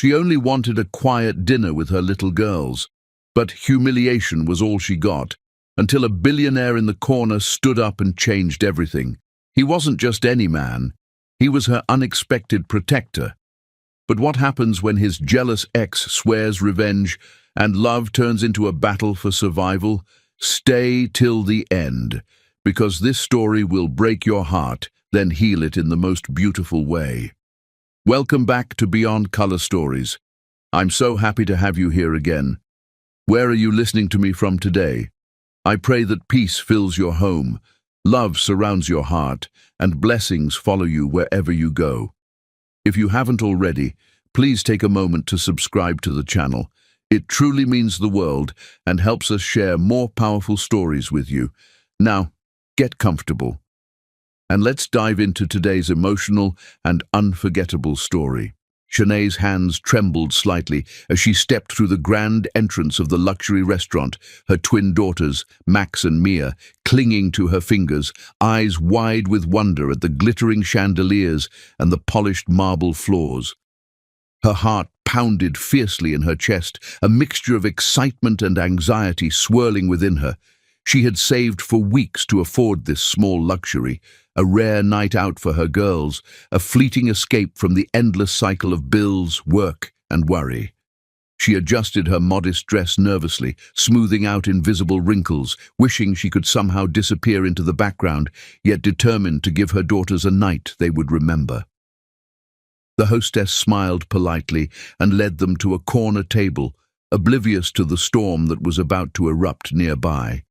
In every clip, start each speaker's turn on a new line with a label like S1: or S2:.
S1: She only wanted a quiet dinner with her little girls, but humiliation was all she got, until a billionaire in the corner stood up and changed everything. He wasn't just any man, he was her unexpected protector. But what happens when his jealous ex swears revenge and love turns into a battle for survival? Stay till the end, because this story will break your heart, then heal it in the most beautiful way. Welcome back to Beyond Color Stories. I'm so happy to have you here again. Where are you listening to me from today? I pray that peace fills your home, love surrounds your heart, and blessings follow you wherever you go. If you haven't already, please take a moment to subscribe to the channel. It truly means the world and helps us share more powerful stories with you. Now, get comfortable, and let's dive into today's emotional and unforgettable story. Shanae's hands trembled slightly as she stepped through the grand entrance of the luxury restaurant, her twin daughters, Max and Mia, clinging to her fingers, eyes wide with wonder at the glittering chandeliers and the polished marble floors. Her heart pounded fiercely in her chest, a mixture of excitement and anxiety swirling within her. She had saved for weeks to afford this small luxury, a rare night out for her girls, a fleeting escape from the endless cycle of bills, work, and worry. She adjusted her modest dress nervously, smoothing out invisible wrinkles, wishing she could somehow disappear into the background, yet determined to give her daughters a night they would remember. The hostess smiled politely and led them to a corner table, oblivious to the storm that was about to erupt nearby.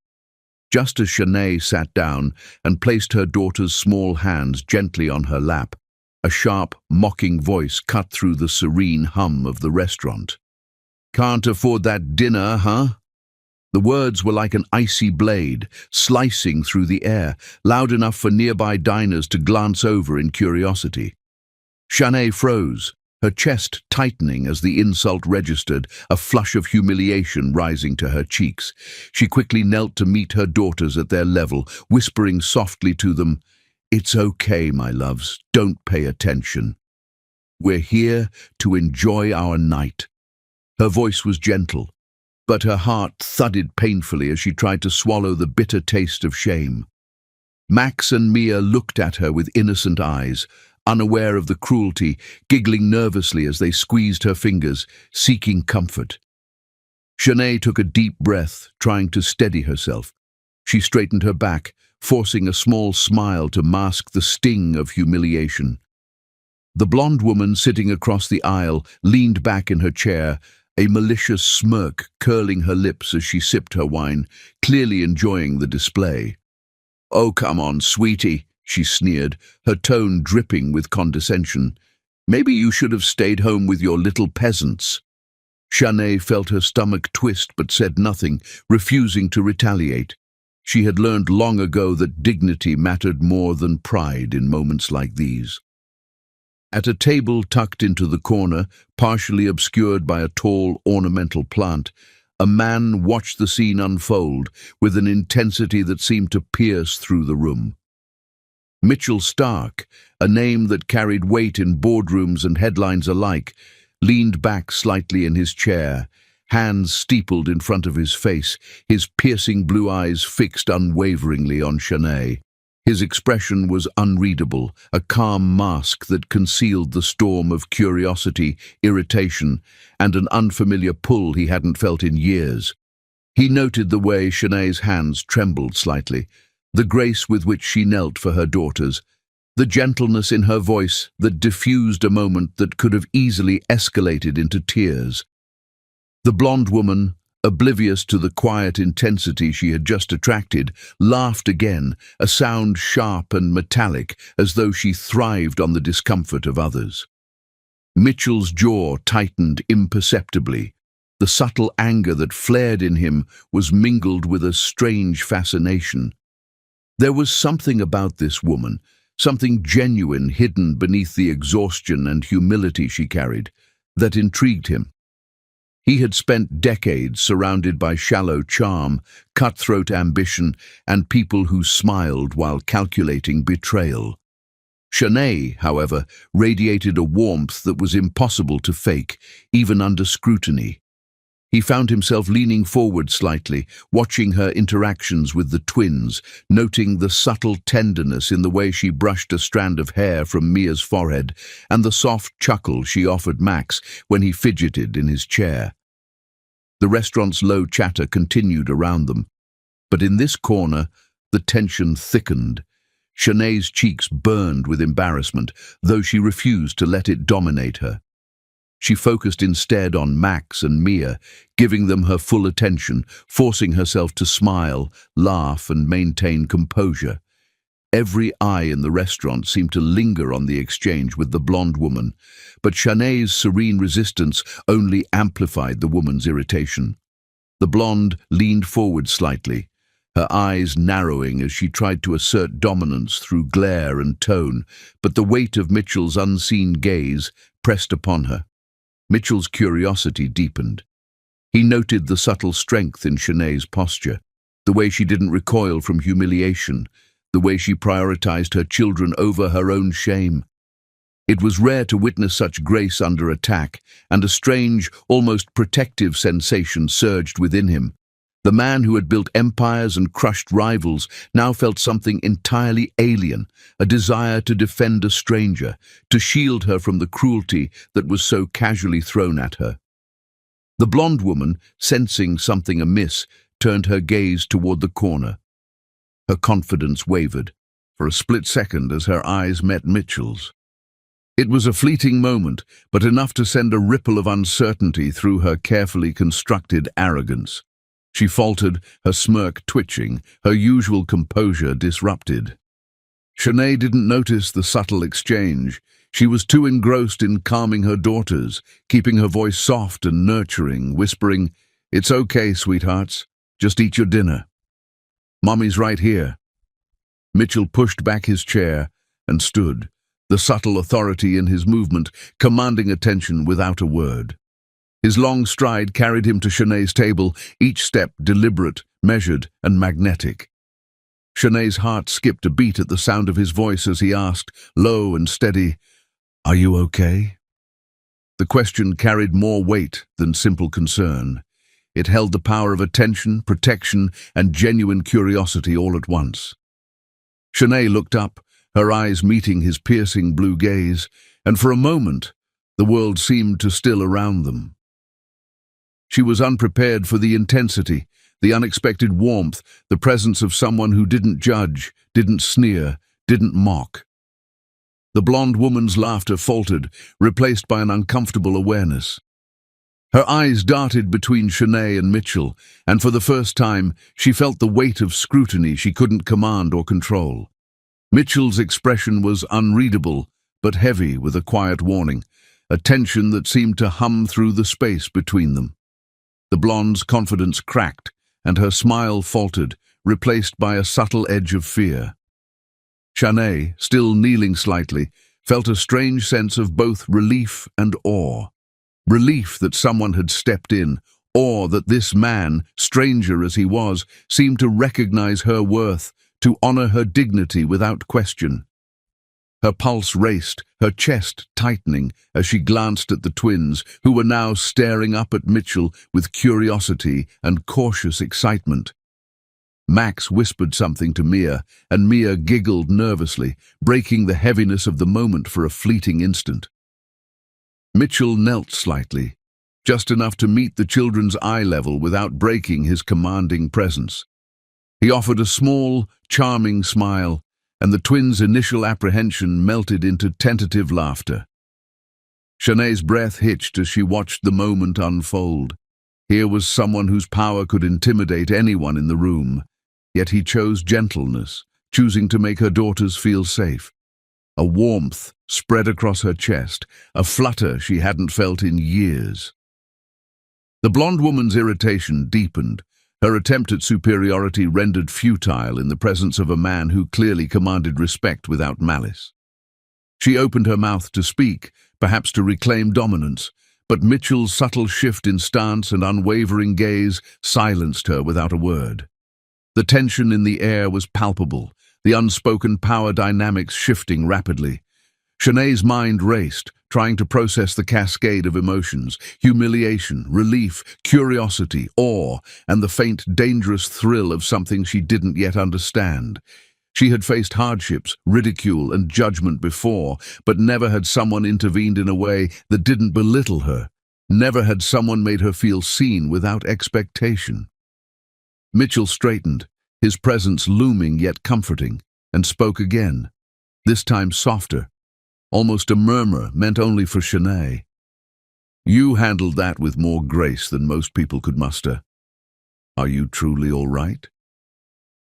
S1: Just as Shanae sat down and placed her daughter's small hands gently on her lap, a sharp, mocking voice cut through the serene hum of the restaurant. "Can't afford that dinner, huh?" The words were like an icy blade, slicing through the air, loud enough for nearby diners to glance over in curiosity. Shanae froze, her chest tightening as the insult registered, a flush of humiliation rising to her cheeks. She quickly knelt to meet her daughters at their level, whispering softly to them, "It's okay, my loves, don't pay attention. We're here to enjoy our night." Her voice was gentle, but her heart thudded painfully as she tried to swallow the bitter taste of shame. Max and Mia looked at her with innocent eyes, unaware of the cruelty, giggling nervously as they squeezed her fingers, seeking comfort. Shanae took a deep breath, trying to steady herself. She straightened her back, forcing a small smile to mask the sting of humiliation. The blonde woman sitting across the aisle leaned back in her chair, a malicious smirk curling her lips as she sipped her wine, clearly enjoying the display. "Oh, come on, sweetie," she sneered, her tone dripping with condescension. "Maybe you should have stayed home with your little peasants." Shanae felt her stomach twist but said nothing, refusing to retaliate. She had learned long ago that dignity mattered more than pride in moments like these. At a table tucked into the corner, partially obscured by a tall, ornamental plant, a man watched the scene unfold with an intensity that seemed to pierce through the room. Mitchell Stark, a name that carried weight in boardrooms and headlines alike, leaned back slightly in his chair, hands steepled in front of his face, his piercing blue eyes fixed unwaveringly on Shanae. His expression was unreadable, a calm mask that concealed the storm of curiosity, irritation, and an unfamiliar pull he hadn't felt in years. He noted the way Shanae's hands trembled slightly, the grace with which she knelt for her daughters, the gentleness in her voice that diffused a moment that could have easily escalated into tears. The blonde woman, oblivious to the quiet intensity she had just attracted, laughed again, a sound sharp and metallic, as though she thrived on the discomfort of others. Mitchell's jaw tightened imperceptibly. The subtle anger that flared in him was mingled with a strange fascination. There was something about this woman, something genuine hidden beneath the exhaustion and humility she carried, that intrigued him. He had spent decades surrounded by shallow charm, cutthroat ambition, and people who smiled while calculating betrayal. Shanae, however, radiated a warmth that was impossible to fake, even under scrutiny. He found himself leaning forward slightly, watching her interactions with the twins, noting the subtle tenderness in the way she brushed a strand of hair from Mia's forehead and the soft chuckle she offered Max when he fidgeted in his chair. The restaurant's low chatter continued around them, but in this corner, the tension thickened. Shanae's cheeks burned with embarrassment, though she refused to let it dominate her. She focused instead on Max and Mia, giving them her full attention, forcing herself to smile, laugh, and maintain composure. Every eye in the restaurant seemed to linger on the exchange with the blonde woman, but Shanae's serene resistance only amplified the woman's irritation. The blonde leaned forward slightly, her eyes narrowing as she tried to assert dominance through glare and tone, but the weight of Mitchell's unseen gaze pressed upon her. Mitchell's curiosity deepened. He noted the subtle strength in Shanae's posture, the way she didn't recoil from humiliation, the way she prioritized her children over her own shame. It was rare to witness such grace under attack, and a strange, almost protective sensation surged within him. The man who had built empires and crushed rivals now felt something entirely alien, a desire to defend a stranger, to shield her from the cruelty that was so casually thrown at her. The blonde woman, sensing something amiss, turned her gaze toward the corner. Her confidence wavered, for a split second as her eyes met Mitchell's. It was a fleeting moment, but enough to send a ripple of uncertainty through her carefully constructed arrogance. She faltered, her smirk twitching, her usual composure disrupted. Shanae didn't notice the subtle exchange. She was too engrossed in calming her daughters, keeping her voice soft and nurturing, whispering, "It's okay, sweethearts. Just eat your dinner. Mommy's right here." Mitchell pushed back his chair and stood, the subtle authority in his movement, commanding attention without a word. His long stride carried him to Shanae's table, each step deliberate, measured, and magnetic. Shanae's heart skipped a beat at the sound of his voice as he asked, low and steady, "Are you okay?" The question carried more weight than simple concern. It held the power of attention, protection, and genuine curiosity all at once. Shanae looked up, her eyes meeting his piercing blue gaze, and for a moment, the world seemed to still around them. She was unprepared for the intensity, the unexpected warmth, the presence of someone who didn't judge, didn't sneer, didn't mock. The blonde woman's laughter faltered, replaced by an uncomfortable awareness. Her eyes darted between Shanae and Mitchell, and for the first time, she felt the weight of scrutiny she couldn't command or control. Mitchell's expression was unreadable, but heavy with a quiet warning, a tension that seemed to hum through the space between them. The blonde's confidence cracked, and her smile faltered, replaced by a subtle edge of fear. Shanae, still kneeling slightly, felt a strange sense of both relief and awe. Relief that someone had stepped in, awe that this man, stranger as he was, seemed to recognize her worth, to honor her dignity without question. Her pulse raced, her chest tightening as she glanced at the twins, who were now staring up at Mitchell with curiosity and cautious excitement. Max whispered something to Mia, and Mia giggled nervously, breaking the heaviness of the moment for a fleeting instant. Mitchell knelt slightly, just enough to meet the children's eye level without breaking his commanding presence. He offered a small, charming smile, and the twins' initial apprehension melted into tentative laughter. Shanae's breath hitched as she watched the moment unfold. Here was someone whose power could intimidate anyone in the room, yet he chose gentleness, choosing to make her daughters feel safe. A warmth spread across her chest, a flutter she hadn't felt in years. The blonde woman's irritation deepened, her attempt at superiority rendered futile in the presence of a man who clearly commanded respect without malice. She opened her mouth to speak, perhaps to reclaim dominance, but Mitchell's subtle shift in stance and unwavering gaze silenced her without a word. The tension in the air was palpable, the unspoken power dynamics shifting rapidly. Shanae's mind raced, trying to process the cascade of emotions: humiliation, relief, curiosity, awe, and the faint, dangerous thrill of something she didn't yet understand. She had faced hardships, ridicule, and judgment before, but never had someone intervened in a way that didn't belittle her. Never had someone made her feel seen without expectation. Mitchell straightened, his presence looming yet comforting, and spoke again, this time softer, almost a murmur meant only for Shanae. "You handled that with more grace than most people could muster. Are you truly all right?"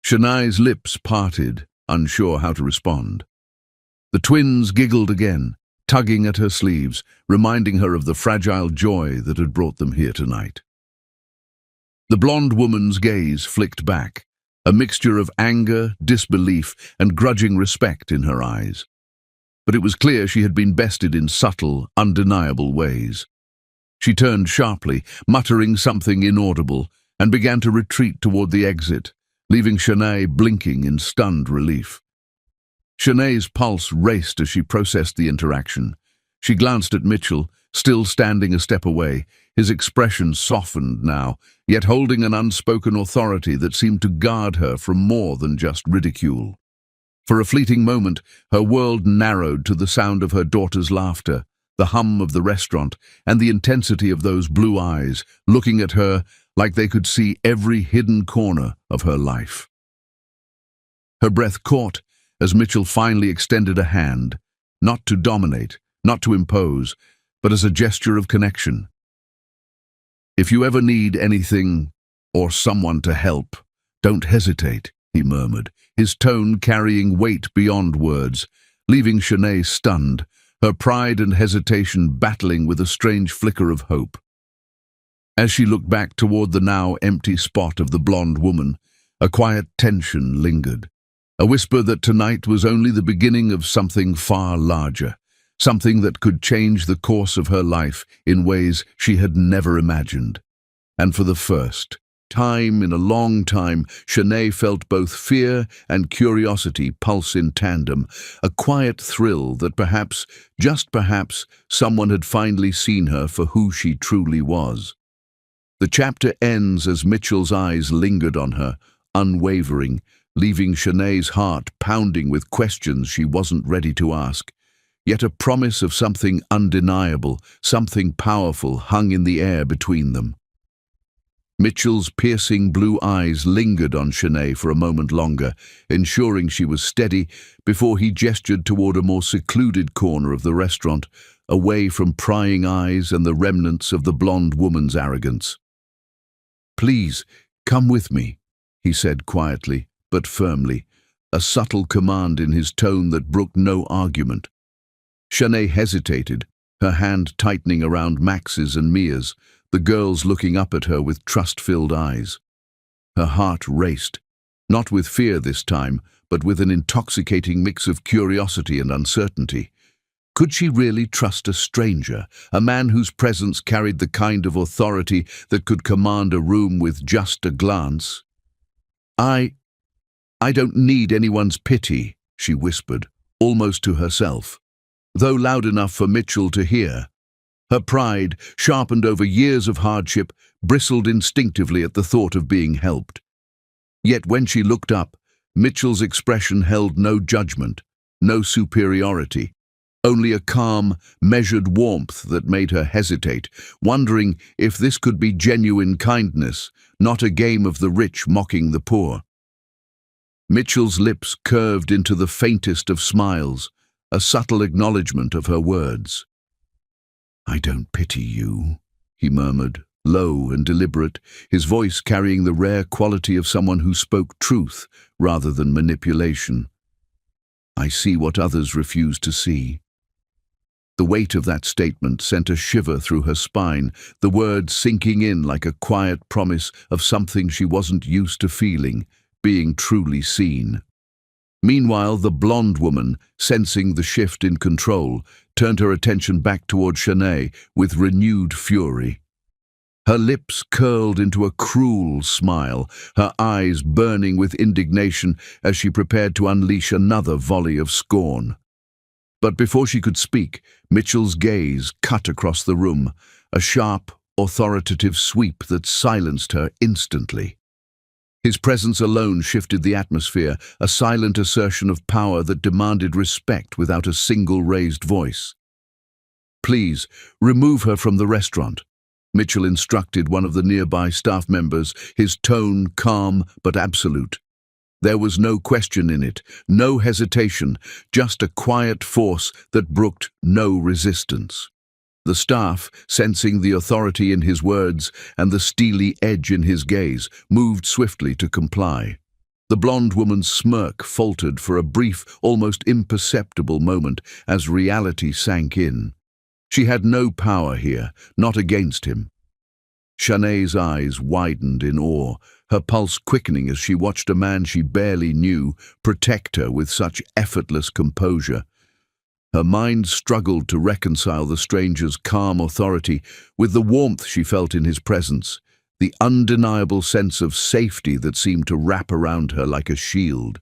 S1: Shanae's lips parted, unsure how to respond. The twins giggled again, tugging at her sleeves, reminding her of the fragile joy that had brought them here tonight. The blonde woman's gaze flicked back, a mixture of anger, disbelief, and grudging respect in her eyes. But it was clear she had been bested in subtle, undeniable ways. She turned sharply, muttering something inaudible, and began to retreat toward the exit, leaving Shanae blinking in stunned relief. Shanae's pulse raced as she processed the interaction. She glanced at Mitchell, still standing a step away, his expression softened now, yet holding an unspoken authority that seemed to guard her from more than just ridicule. For a fleeting moment, her world narrowed to the sound of her daughter's laughter, the hum of the restaurant, and the intensity of those blue eyes, looking at her like they could see every hidden corner of her life. Her breath caught as Mitchell finally extended a hand, not to dominate, not to impose, but as a gesture of connection. "If you ever need anything or someone to help, don't hesitate," he murmured, his tone carrying weight beyond words, leaving Shanae stunned, her pride and hesitation battling with a strange flicker of hope. As she looked back toward the now empty spot of the blonde woman, a quiet tension lingered, a whisper that tonight was only the beginning of something far larger, something that could change the course of her life in ways she had never imagined. And for the first time in a long time, Shanae felt both fear and curiosity pulse in tandem, a quiet thrill that perhaps, just perhaps, someone had finally seen her for who she truly was. The chapter ends as Mitchell's eyes lingered on her, unwavering, leaving Shanae's heart pounding with questions she wasn't ready to ask. Yet a promise of something undeniable, something powerful hung in the air between them. Mitchell's piercing blue eyes lingered on Shanae for a moment longer, ensuring she was steady before he gestured toward a more secluded corner of the restaurant, away from prying eyes and the remnants of the blonde woman's arrogance. "Please, come with me," he said quietly, but firmly, a subtle command in his tone that brooked no argument. Shanae hesitated, her hand tightening around Max's and Mia's, the girls looking up at her with trust-filled eyes. Her heart raced, not with fear this time, but with an intoxicating mix of curiosity and uncertainty. Could she really trust a stranger, a man whose presence carried the kind of authority that could command a room with just a glance? I don't need anyone's pity," she whispered, almost to herself, though loud enough for Mitchell to hear. Her pride, sharpened over years of hardship, bristled instinctively at the thought of being helped. Yet when she looked up, Mitchell's expression held no judgment, no superiority, only a calm, measured warmth that made her hesitate, wondering if this could be genuine kindness, not a game of the rich mocking the poor. Mitchell's lips curved into the faintest of smiles, a subtle acknowledgement of her words. "I don't pity you," he murmured, low and deliberate, his voice carrying the rare quality of someone who spoke truth rather than manipulation. "I see what others refuse to see." The weight of that statement sent a shiver through her spine, the words sinking in like a quiet promise of something she wasn't used to feeling, being truly seen. Meanwhile, the blonde woman, sensing the shift in control, turned her attention back toward Shanae with renewed fury. Her lips curled into a cruel smile, her eyes burning with indignation as she prepared to unleash another volley of scorn. But before she could speak, Mitchell's gaze cut across the room, a sharp, authoritative sweep that silenced her instantly. His presence alone shifted the atmosphere, a silent assertion of power that demanded respect without a single raised voice. "Please, remove her from the restaurant," Mitchell instructed one of the nearby staff members, his tone calm but absolute. There was no question in it, no hesitation, just a quiet force that brooked no resistance. The staff, sensing the authority in his words and the steely edge in his gaze, moved swiftly to comply. The blonde woman's smirk faltered for a brief, almost imperceptible moment as reality sank in. She had no power here, not against him. Shanae's eyes widened in awe, her pulse quickening as she watched a man she barely knew protect her with such effortless composure. Her mind struggled to reconcile the stranger's calm authority with the warmth she felt in his presence, the undeniable sense of safety that seemed to wrap around her like a shield.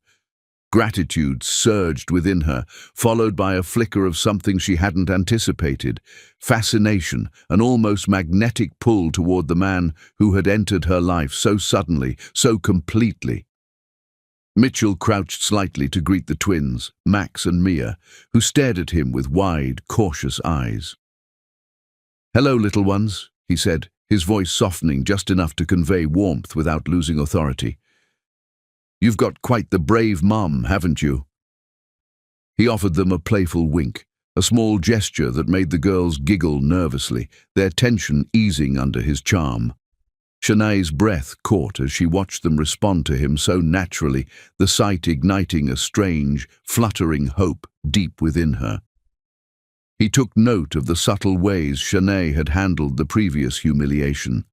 S1: Gratitude surged within her, followed by a flicker of something she hadn't anticipated, fascination, an almost magnetic pull toward the man who had entered her life so suddenly, so completely. Mitchell crouched slightly to greet the twins, Max and Mia, who stared at him with wide, cautious eyes. "Hello, little ones," he said, his voice softening just enough to convey warmth without losing authority. "You've got quite the brave mum, haven't you?" He offered them a playful wink, a small gesture that made the girls giggle nervously, their tension easing under his charm. Shanae's breath caught as she watched them respond to him so naturally, the sight igniting a strange, fluttering hope deep within her. He took note of the subtle ways Shanae had handled the previous humiliation.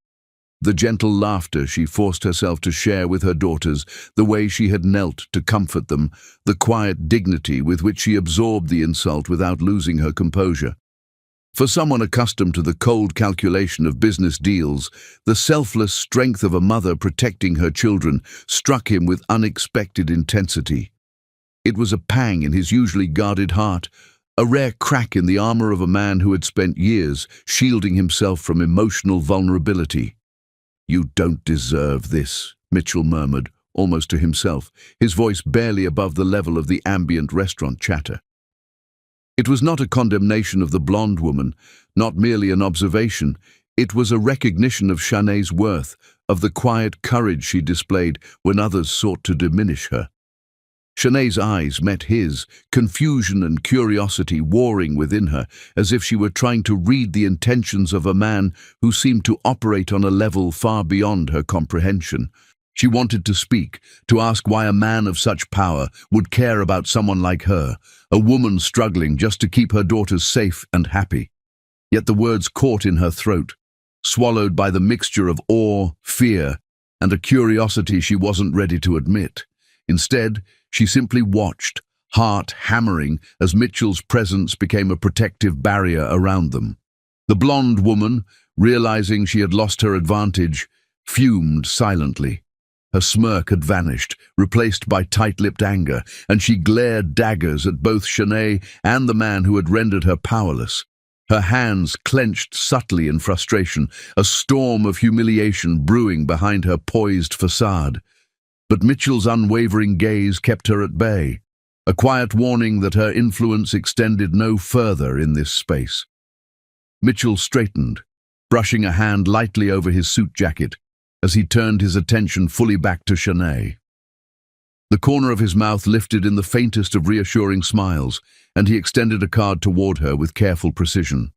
S1: The gentle laughter she forced herself to share with her daughters, the way she had knelt to comfort them, the quiet dignity with which she absorbed the insult without losing her composure. For someone accustomed to the cold calculation of business deals, the selfless strength of a mother protecting her children struck him with unexpected intensity. It was a pang in his usually guarded heart, a rare crack in the armor of a man who had spent years shielding himself from emotional vulnerability. "You don't deserve this," Mitchell murmured, almost to himself, his voice barely above the level of the ambient restaurant chatter. It was not a condemnation of the blonde woman, not merely an observation. It was a recognition of Shanae's worth, of the quiet courage she displayed when others sought to diminish her. Shanae's eyes met his, confusion and curiosity warring within her, as if she were trying to read the intentions of a man who seemed to operate on a level far beyond her comprehension. She wanted to speak, to ask why a man of such power would care about someone like her, a woman struggling just to keep her daughters safe and happy. Yet the words caught in her throat, swallowed by the mixture of awe, fear, and a curiosity she wasn't ready to admit. Instead, she simply watched, heart hammering as Mitchell's presence became a protective barrier around them. The blonde woman, realizing she had lost her advantage, fumed silently. Her smirk had vanished, replaced by tight-lipped anger, and she glared daggers at both Shanae and the man who had rendered her powerless. Her hands clenched subtly in frustration, a storm of humiliation brewing behind her poised facade. But Mitchell's unwavering gaze kept her at bay, a quiet warning that her influence extended no further in this space. Mitchell straightened, brushing a hand lightly over his suit jacket, as he turned his attention fully back to Shanae. The corner of his mouth lifted in the faintest of reassuring smiles, and he extended a card toward her with careful precision.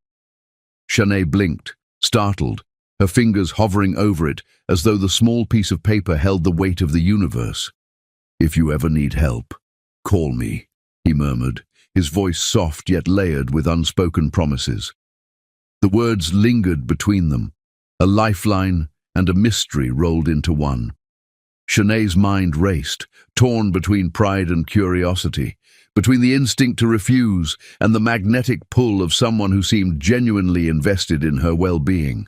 S1: Shanae blinked, startled, her fingers hovering over it as though the small piece of paper held the weight of the universe. "If you ever need help, call me," he murmured, his voice soft yet layered with unspoken promises. The words lingered between them, a lifeline and a mystery rolled into one. Shanae's mind raced, torn between pride and curiosity, between the instinct to refuse and the magnetic pull of someone who seemed genuinely invested in her well-being.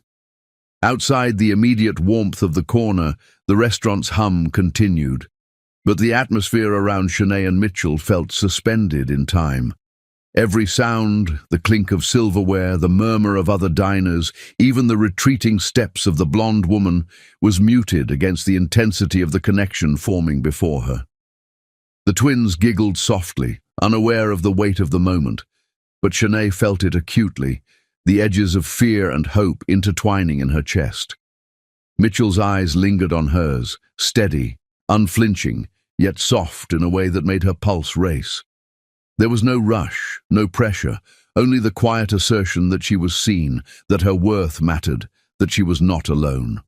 S1: Outside the immediate warmth of the corner, the restaurant's hum continued. But the atmosphere around Shanae and Mitchell felt suspended in time. Every sound, the clink of silverware, the murmur of other diners, even the retreating steps of the blonde woman, was muted against the intensity of the connection forming before her. The twins giggled softly, unaware of the weight of the moment, but Shanae felt it acutely, the edges of fear and hope intertwining in her chest. Mitchell's eyes lingered on hers, steady, unflinching, yet soft in a way that made her pulse race. There was no rush, no pressure, only the quiet assertion that she was seen, that her worth mattered, that she was not alone.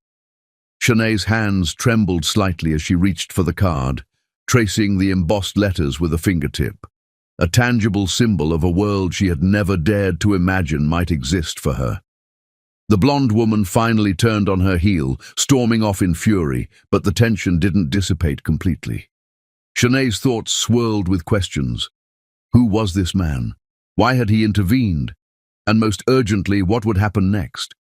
S1: Shanae's hands trembled slightly as she reached for the card, tracing the embossed letters with a fingertip, a tangible symbol of a world she had never dared to imagine might exist for her. The blonde woman finally turned on her heel, storming off in fury, but the tension didn't dissipate completely. Shanae's thoughts swirled with questions. Who was this man? Why had he intervened? And most urgently, what would happen next?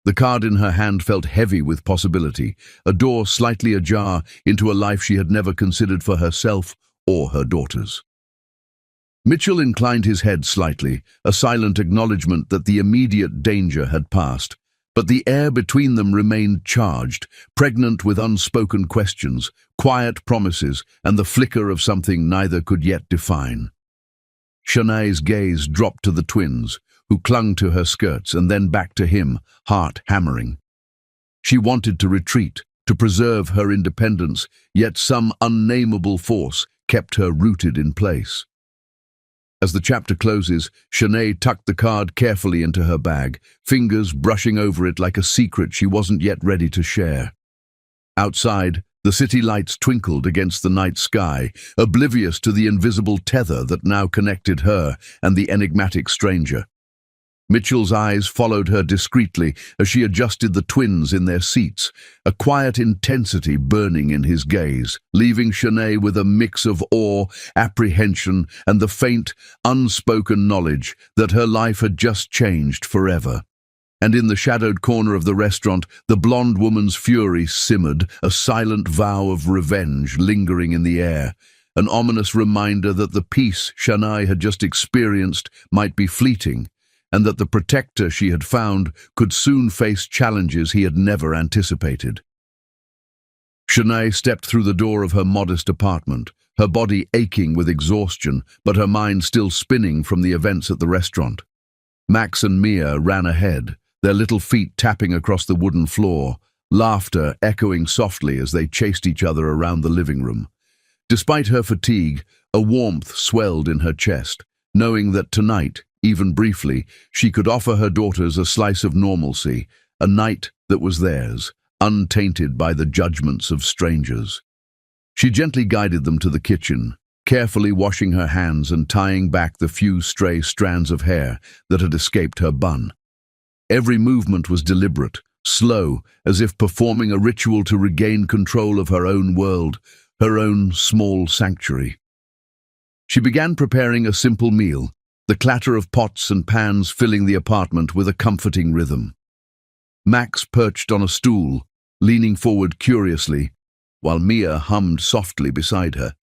S1: The card in her hand felt heavy with possibility, a door slightly ajar into a life she had never considered for herself or her daughters. Mitchell inclined his head slightly, a silent acknowledgement that the immediate danger had passed, but the air between them remained charged, pregnant with unspoken questions, quiet promises, and the flicker of something neither could yet define. Shanae's gaze dropped to the twins, who clung to her skirts and then back to him, heart hammering. She wanted to retreat, to preserve her independence, yet some unnameable force kept her rooted in place. As the chapter closes, Shanae tucked the card carefully into her bag, fingers brushing over it like a secret she wasn't yet ready to share. Outside, the city lights twinkled against the night sky, oblivious to the invisible tether that now connected her and the enigmatic stranger. Mitchell's eyes followed her discreetly as she adjusted the twins in their seats, a quiet intensity burning in his gaze, leaving Shanae with a mix of awe, apprehension, and the faint, unspoken knowledge that her life had just changed forever. And in the shadowed corner of the restaurant, the blonde woman's fury simmered, a silent vow of revenge lingering in the air, an ominous reminder that the peace Shanae had just experienced might be fleeting, and that the protector she had found could soon face challenges he had never anticipated. Shanae stepped through the door of her modest apartment, her body aching with exhaustion, but her mind still spinning from the events at the restaurant. Max and Mia ran ahead, their little feet tapping across the wooden floor, laughter echoing softly as they chased each other around the living room. Despite her fatigue, a warmth swelled in her chest, knowing that tonight, even briefly, she could offer her daughters a slice of normalcy, a night that was theirs, untainted by the judgments of strangers. She gently guided them to the kitchen, carefully washing her hands and tying back the few stray strands of hair that had escaped her bun. Every movement was deliberate, slow, as if performing a ritual to regain control of her own world, her own small sanctuary. She began preparing a simple meal, the clatter of pots and pans filling the apartment with a comforting rhythm. Max perched on a stool, leaning forward curiously, while Mia hummed softly beside her.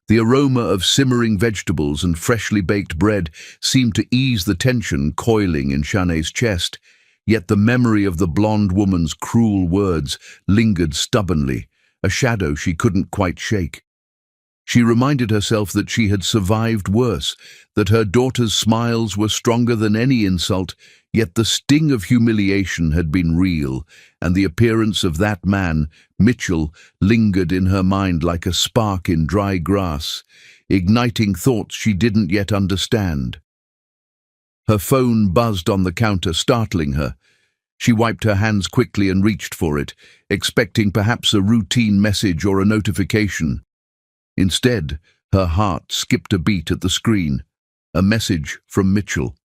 S1: The aroma of simmering vegetables and freshly baked bread seemed to ease the tension coiling in Shanae's chest, yet the memory of the blonde woman's cruel words lingered stubbornly, a shadow she couldn't quite shake. She reminded herself that she had survived worse, that her daughter's smiles were stronger than any insult, yet the sting of humiliation had been real, and the appearance of that man, Mitchell, lingered in her mind like a spark in dry grass, igniting thoughts she didn't yet understand. Her phone buzzed on the counter, startling her. She wiped her hands quickly and reached for it, expecting perhaps a routine message or a notification. Instead, her heart skipped a beat at the screen, a message from Mitchell.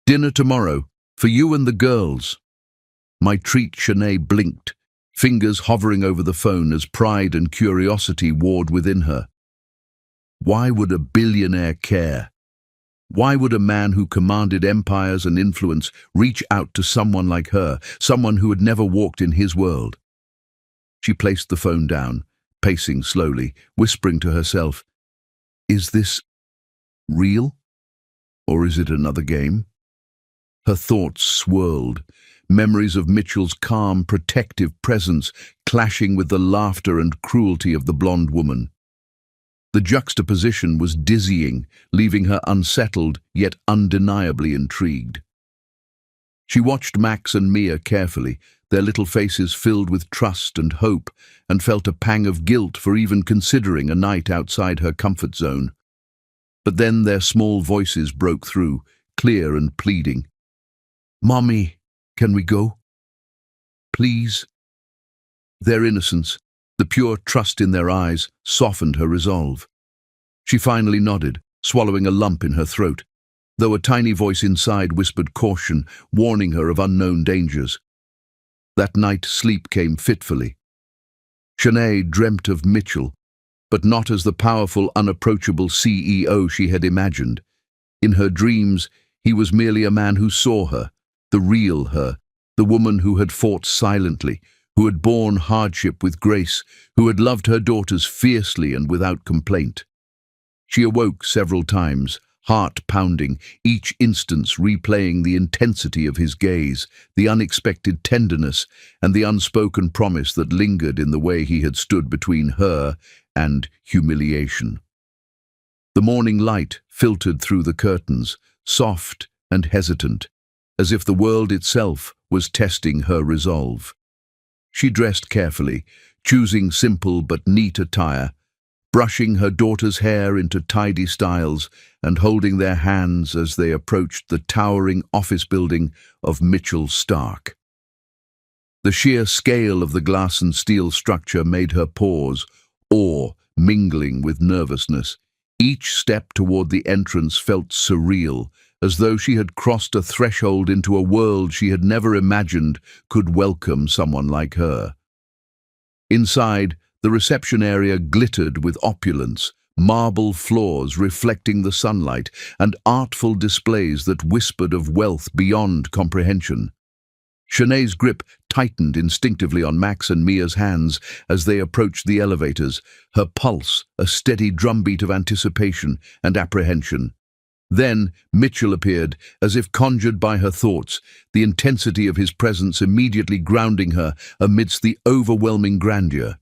S1: "Dinner tomorrow, for you and the girls." My treat. Shanae blinked, fingers hovering over the phone as pride and curiosity warred within her. Why would a billionaire care? Why would a man who commanded empires and influence reach out to someone like her, someone who had never walked in his world? She placed the phone down, pacing slowly, whispering to herself, "Is this real? Or is it another game?" Her thoughts swirled, memories of Mitchell's calm, protective presence clashing with the laughter and cruelty of the blonde woman. The juxtaposition was dizzying, leaving her unsettled yet undeniably intrigued. She watched Max and Mia carefully, their little faces filled with trust and hope, and felt a pang of guilt for even considering a night outside her comfort zone. But then their small voices broke through, clear and pleading. "Mommy, can we go? Please?" Their innocence, the pure trust in their eyes, softened her resolve. She finally nodded, swallowing a lump in her throat, though a tiny voice inside whispered caution, warning her of unknown dangers. That night sleep came fitfully. Shanae dreamt of Mitchell, but not as the powerful, unapproachable CEO she had imagined. In her dreams, he was merely a man who saw her, the real her, the woman who had fought silently, who had borne hardship with grace, who had loved her daughters fiercely and without complaint. She awoke several times, heart pounding, each instance replaying the intensity of his gaze, the unexpected tenderness, and the unspoken promise that lingered in the way he had stood between her and humiliation. The morning light filtered through the curtains, soft and hesitant, as if the world itself was testing her resolve. She dressed carefully, choosing simple but neat attire, brushing her daughter's hair into tidy styles and holding their hands as they approached the towering office building of Mitchell Stark. The sheer scale of the glass and steel structure made her pause, awe mingling with nervousness. Each step toward the entrance felt surreal, as though she had crossed a threshold into a world she had never imagined could welcome someone like her. Inside, the reception area glittered with opulence, marble floors reflecting the sunlight, and artful displays that whispered of wealth beyond comprehension. Shanae's grip tightened instinctively on Max and Mia's hands as they approached the elevators, her pulse a steady drumbeat of anticipation and apprehension. Then Mitchell appeared, as if conjured by her thoughts, the intensity of his presence immediately grounding her amidst the overwhelming grandeur.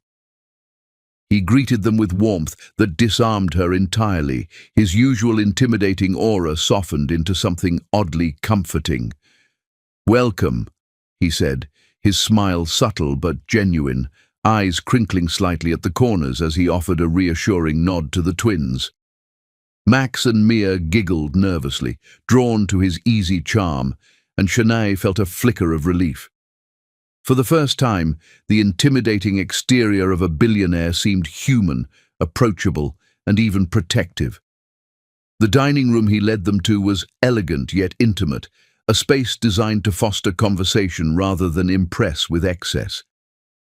S1: He greeted them with warmth that disarmed her entirely, his usual intimidating aura softened into something oddly comforting. "Welcome," he said, his smile subtle but genuine, eyes crinkling slightly at the corners as he offered a reassuring nod to the twins. Max and Mia giggled nervously, drawn to his easy charm, and Shanae felt a flicker of relief. For the first time, the intimidating exterior of a billionaire seemed human, approachable, and even protective. The dining room he led them to was elegant yet intimate, a space designed to foster conversation rather than impress with excess.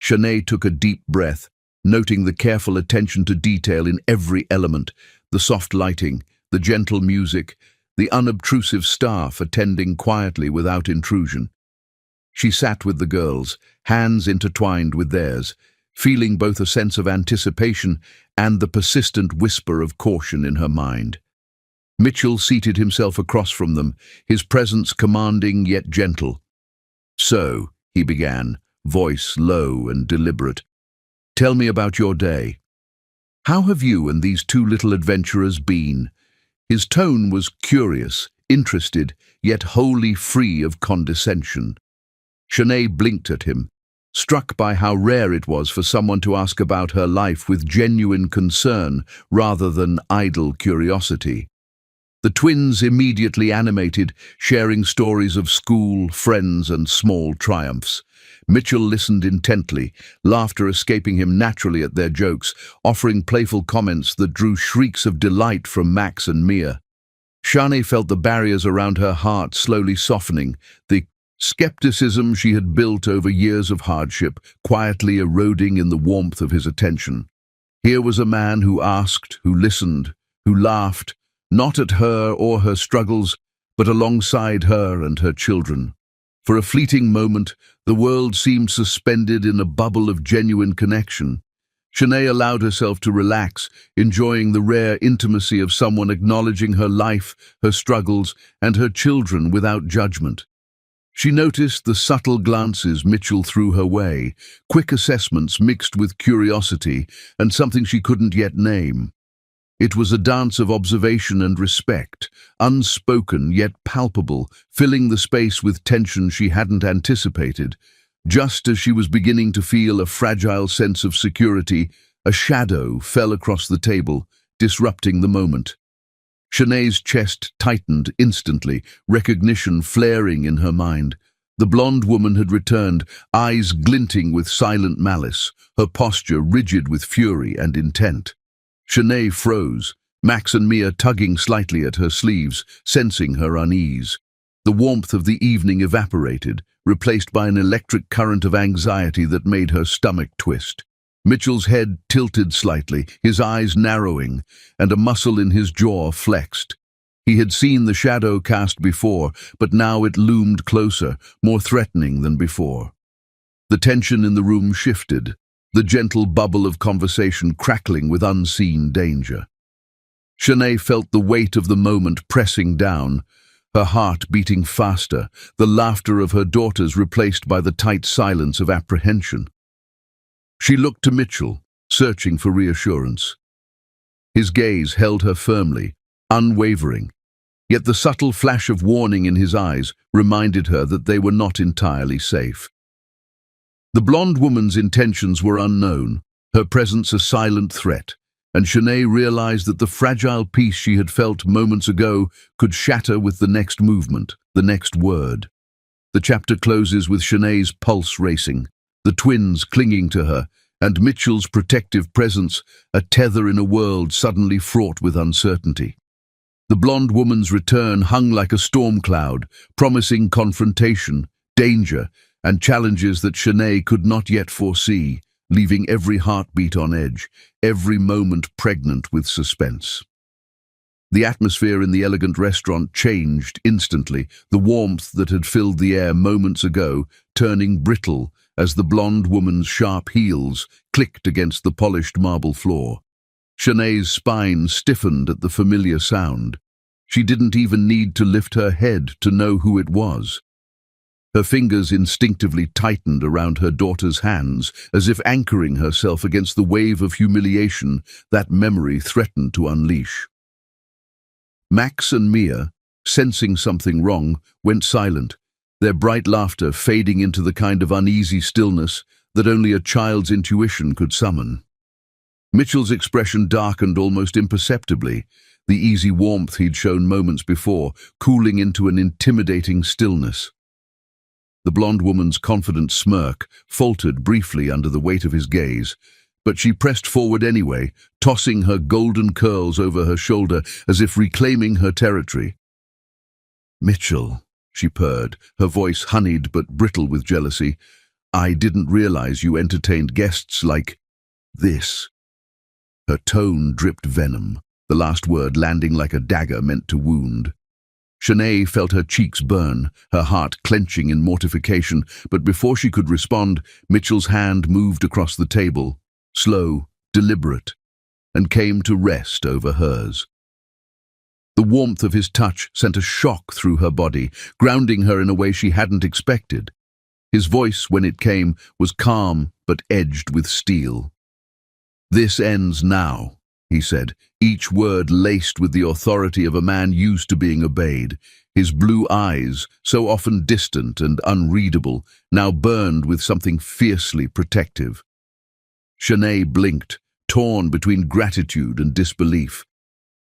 S1: Shanae took a deep breath, noting the careful attention to detail in every element, the soft lighting, the gentle music, the unobtrusive staff attending quietly without intrusion. She sat with the girls, hands intertwined with theirs, feeling both a sense of anticipation and the persistent whisper of caution in her mind. Mitchell seated himself across from them, his presence commanding yet gentle. "So," he began, voice low and deliberate, "tell me about your day. How have you and these two little adventurers been?" His tone was curious, interested, yet wholly free of condescension. Shanae blinked at him, struck by how rare it was for someone to ask about her life with genuine concern rather than idle curiosity. The twins immediately animated, sharing stories of school, friends, and small triumphs. Mitchell listened intently, laughter escaping him naturally at their jokes, offering playful comments that drew shrieks of delight from Max and Mia. Shanae felt the barriers around her heart slowly softening, the skepticism she had built over years of hardship quietly eroding in the warmth of his attention. Here was a man who asked, who listened, who laughed, not at her or her struggles, but alongside her and her children. For a fleeting moment, the world seemed suspended in a bubble of genuine connection. Shanae allowed herself to relax, enjoying the rare intimacy of someone acknowledging her life, her struggles, and her children without judgment. She noticed the subtle glances Mitchell threw her way, quick assessments mixed with curiosity, and something she couldn't yet name. It was a dance of observation and respect, unspoken yet palpable, filling the space with tension she hadn't anticipated. Just as she was beginning to feel a fragile sense of security, a shadow fell across the table, disrupting the moment. Shanae's chest tightened instantly, recognition flaring in her mind. The blonde woman had returned, eyes glinting with silent malice, her posture rigid with fury and intent. Shanae froze, Max and Mia tugging slightly at her sleeves, sensing her unease. The warmth of the evening evaporated, replaced by an electric current of anxiety that made her stomach twist. Mitchell's head tilted slightly, his eyes narrowing, and a muscle in his jaw flexed. He had seen the shadow cast before, but now it loomed closer, more threatening than before. The tension in the room shifted, the gentle bubble of conversation crackling with unseen danger. Shanae felt the weight of the moment pressing down, her heart beating faster, the laughter of her daughters replaced by the tight silence of apprehension. She looked to Mitchell, searching for reassurance. His gaze held her firmly, unwavering, yet the subtle flash of warning in his eyes reminded her that they were not entirely safe. The blonde woman's intentions were unknown, her presence a silent threat, and Shanae realized that the fragile peace she had felt moments ago could shatter with the next movement, the next word. The chapter closes with Shanae's pulse racing, the twins clinging to her, and Mitchell's protective presence, a tether in a world suddenly fraught with uncertainty. The blonde woman's return hung like a storm cloud, promising confrontation, danger, and challenges that Shanae could not yet foresee, leaving every heartbeat on edge, every moment pregnant with suspense. The atmosphere in the elegant restaurant changed instantly, the warmth that had filled the air moments ago turning brittle as the blonde woman's sharp heels clicked against the polished marble floor. Shanae's spine stiffened at the familiar sound. She didn't even need to lift her head to know who it was. Her fingers instinctively tightened around her daughter's hands, as if anchoring herself against the wave of humiliation that memory threatened to unleash. Max and Mia, sensing something wrong, went silent, their bright laughter fading into the kind of uneasy stillness that only a child's intuition could summon. Mitchell's expression darkened almost imperceptibly, the easy warmth he'd shown moments before, cooling into an intimidating stillness. The blonde woman's confident smirk faltered briefly under the weight of his gaze, but she pressed forward anyway, tossing her golden curls over her shoulder as if reclaiming her territory. "Mitchell," she purred, her voice honeyed but brittle with jealousy, "I didn't realize you entertained guests like this." Her tone dripped venom, the last word landing like a dagger meant to wound. Shanae felt her cheeks burn, her heart clenching in mortification, but before she could respond, Mitchell's hand moved across the table, slow, deliberate, and came to rest over hers. The warmth of his touch sent a shock through her body, grounding her in a way she hadn't expected. His voice, when it came, was calm but edged with steel. "This ends now," he said, each word laced with the authority of a man used to being obeyed. His blue eyes, so often distant and unreadable, now burned with something fiercely protective. Shanae blinked, torn between gratitude and disbelief.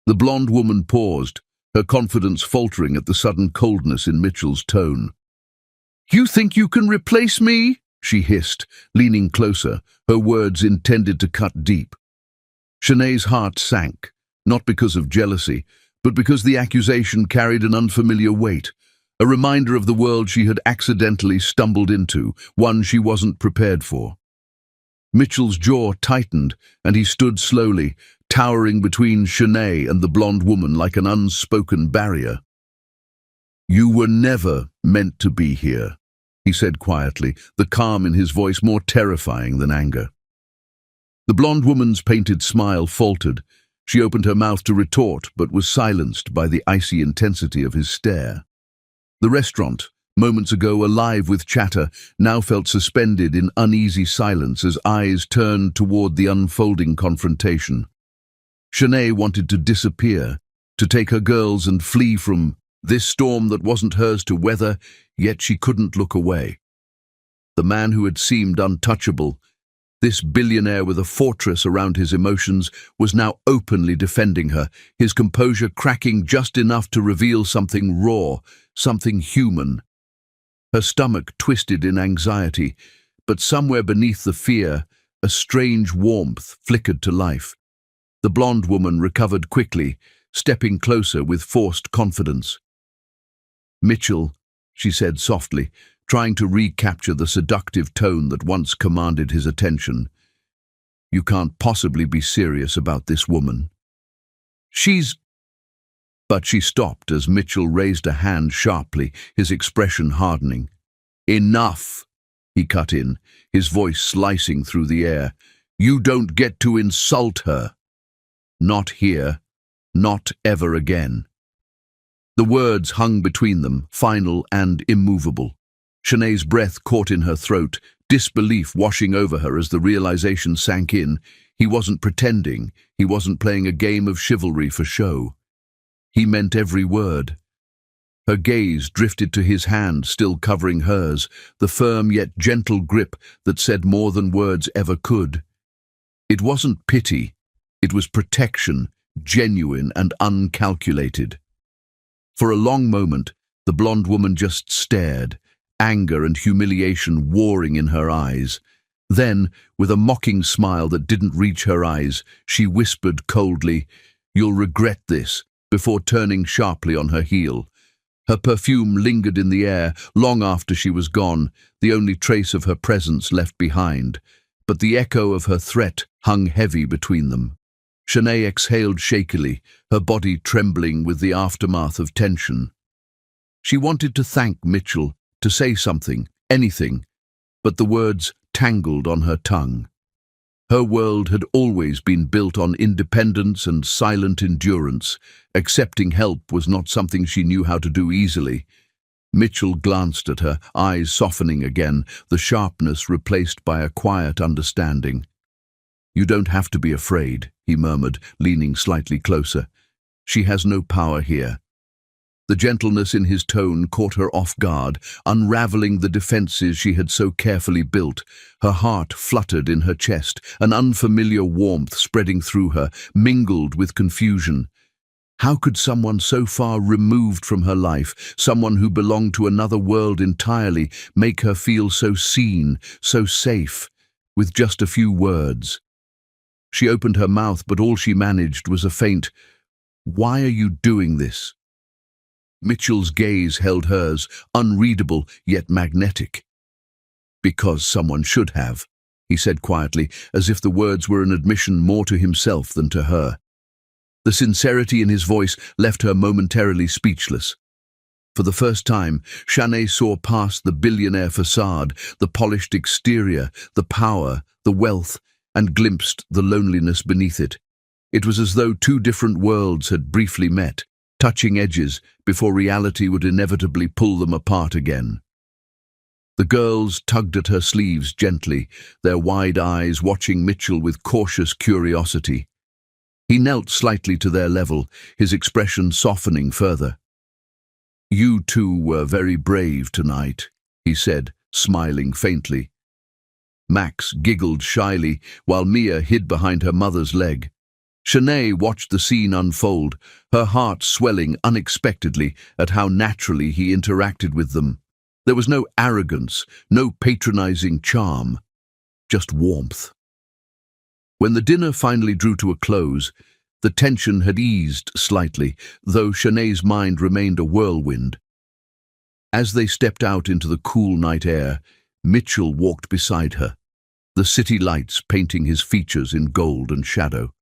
S1: The blonde woman paused, her confidence faltering at the sudden coldness in Mitchell's tone. "You think you can replace me?" she hissed, leaning closer, her words intended to cut deep. Shanae's heart sank, not because of jealousy, but because the accusation carried an unfamiliar weight, a reminder of the world she had accidentally stumbled into, one she wasn't prepared for. Mitchell's jaw tightened, and he stood slowly, towering between Shanae and the blonde woman like an unspoken barrier. "You were never meant to be here," he said quietly, the calm in his voice more terrifying than anger. The blonde woman's painted smile faltered. She opened her mouth to retort, but was silenced by the icy intensity of his stare. The restaurant, moments ago alive with chatter, now felt suspended in uneasy silence as eyes turned toward the unfolding confrontation. Shanae wanted to disappear, to take her girls and flee from this storm that wasn't hers to weather, yet she couldn't look away. The man who had seemed untouchable, this billionaire with a fortress around his emotions, was now openly defending her, his composure cracking just enough to reveal something raw, something human. Her stomach twisted in anxiety, but somewhere beneath the fear, a strange warmth flickered to life. The blonde woman recovered quickly, stepping closer with forced confidence. "Mitchell," she said softly, trying to recapture the seductive tone that once commanded his attention. "You can't possibly be serious about this woman. She's—" But she stopped as Mitchell raised a hand sharply, his expression hardening. "Enough," he cut in, his voice slicing through the air. "You don't get to insult her. Not here, not ever again." The words hung between them, final and immovable. Shanae's breath caught in her throat, disbelief washing over her as the realization sank in. He wasn't pretending, he wasn't playing a game of chivalry for show. He meant every word. Her gaze drifted to his hand still covering hers, the firm yet gentle grip that said more than words ever could. It wasn't pity, it was protection, genuine and uncalculated. For a long moment, the blonde woman just stared, anger and humiliation warring in her eyes. Then, with a mocking smile that didn't reach her eyes, she whispered coldly, "You'll regret this," before turning sharply on her heel. Her perfume lingered in the air long after she was gone, the only trace of her presence left behind. But the echo of her threat hung heavy between them. Shanae exhaled shakily, her body trembling with the aftermath of tension. She wanted to thank Mitchell, to say something, anything, but the words tangled on her tongue. Her world had always been built on independence and silent endurance. Accepting help was not something she knew how to do easily. Mitchell glanced at her, eyes softening again, the sharpness replaced by a quiet understanding. "You don't have to be afraid," he murmured, leaning slightly closer. "She has no power here." The gentleness in his tone caught her off guard, unraveling the defenses she had so carefully built. Her heart fluttered in her chest, an unfamiliar warmth spreading through her, mingled with confusion. How could someone so far removed from her life, someone who belonged to another world entirely, make her feel so seen, so safe, with just a few words? She opened her mouth, but all she managed was a faint, "Why are you doing this?" Mitchell's gaze held hers, unreadable yet magnetic. "Because someone should have," he said quietly, as if the words were an admission more to himself than to her. The sincerity in his voice left her momentarily speechless. For the first time, Shanae saw past the billionaire facade, the polished exterior, the power, the wealth, and glimpsed the loneliness beneath it. It was as though two different worlds had briefly met, touching edges before reality would inevitably pull them apart again. The girls tugged at her sleeves gently, their wide eyes watching Mitchell with cautious curiosity. He knelt slightly to their level, his expression softening further. "You two were very brave tonight," he said, smiling faintly. Max giggled shyly, while Mia hid behind her mother's leg. Shanae watched the scene unfold, her heart swelling unexpectedly at how naturally he interacted with them. There was no arrogance, no patronizing charm, just warmth. When the dinner finally drew to a close, the tension had eased slightly, though Shanae's mind remained a whirlwind. As they stepped out into the cool night air, Mitchell walked beside her, the city lights painting his features in gold and shadow.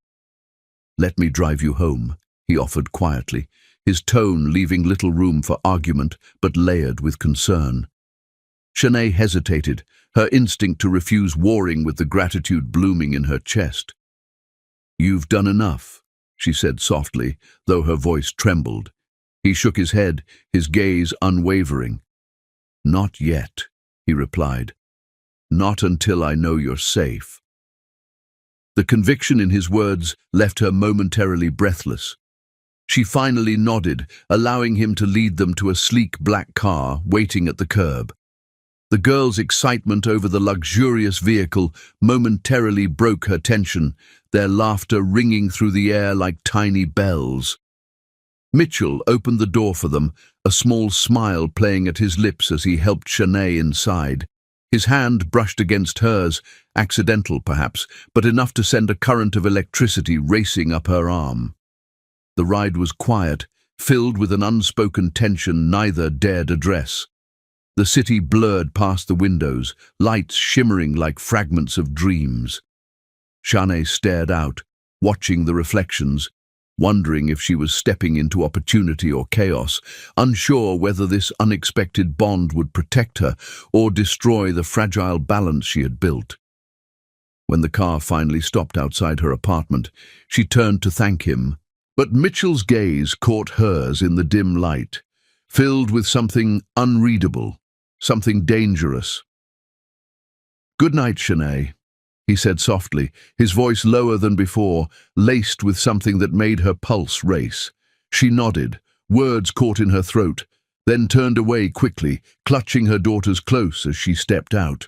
S1: "Let me drive you home," he offered quietly, his tone leaving little room for argument but layered with concern. Shanae hesitated, her instinct to refuse warring with the gratitude blooming in her chest. "You've done enough," she said softly, though her voice trembled. He shook his head, his gaze unwavering. "Not yet," he replied. "Not until I know you're safe." The conviction in his words left her momentarily breathless. She finally nodded, allowing him to lead them to a sleek black car waiting at the curb. The girl's excitement over the luxurious vehicle momentarily broke her tension, their laughter ringing through the air like tiny bells. Mitchell opened the door for them, a small smile playing at his lips as he helped Shanae inside. His hand brushed against hers, accidental perhaps, but enough to send a current of electricity racing up her arm. The ride was quiet, filled with an unspoken tension neither dared address. The city blurred past the windows, lights shimmering like fragments of dreams. Shanae stared out, watching the reflections, wondering if she was stepping into opportunity or chaos, unsure whether this unexpected bond would protect her or destroy the fragile balance she had built. When the car finally stopped outside her apartment, she turned to thank him, but Mitchell's gaze caught hers in the dim light, filled with something unreadable, something dangerous. "Good night, Shanae," he said softly, his voice lower than before, laced with something that made her pulse race. She nodded, words caught in her throat, then turned away quickly, clutching her daughters close as she stepped out.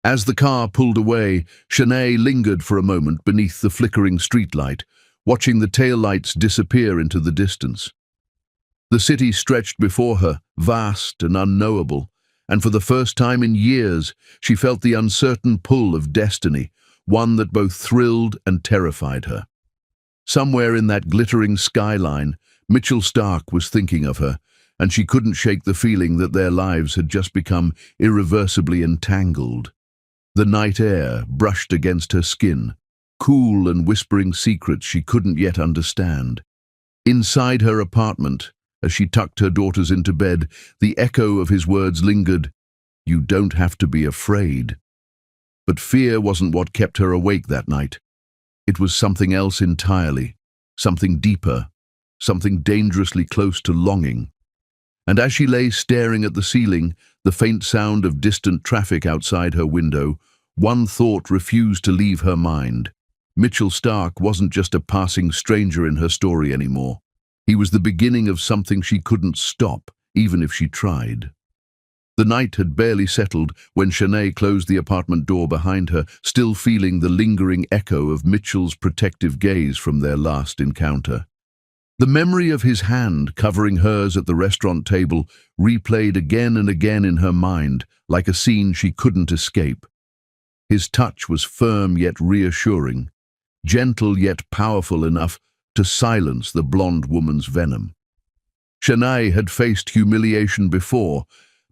S1: As the car pulled away, Shanae lingered for a moment beneath the flickering streetlight, watching the taillights disappear into the distance. The city stretched before her, vast and unknowable, and for the first time in years she felt the uncertain pull of destiny, one that both thrilled and terrified her. Somewhere in that glittering skyline, Mitchell Stark was thinking of her, and she couldn't shake the feeling that their lives had just become irreversibly entangled. The night air brushed against her skin, cool and whispering secrets she couldn't yet understand. Inside her apartment, as she tucked her daughters into bed, the echo of his words lingered, "You don't have to be afraid." But fear wasn't what kept her awake that night. It was something else entirely, something deeper, something dangerously close to longing. And as she lay staring at the ceiling, the faint sound of distant traffic outside her window, one thought refused to leave her mind. Mitchell Stark wasn't just a passing stranger in her story anymore. He was the beginning of something she couldn't stop, even if she tried. The night had barely settled when Shanae closed the apartment door behind her, still feeling the lingering echo of Mitchell's protective gaze from their last encounter. The memory of his hand covering hers at the restaurant table replayed again and again in her mind, like a scene she couldn't escape. His touch was firm yet reassuring, gentle yet powerful enough to silence the blonde woman's venom. Shanae had faced humiliation before,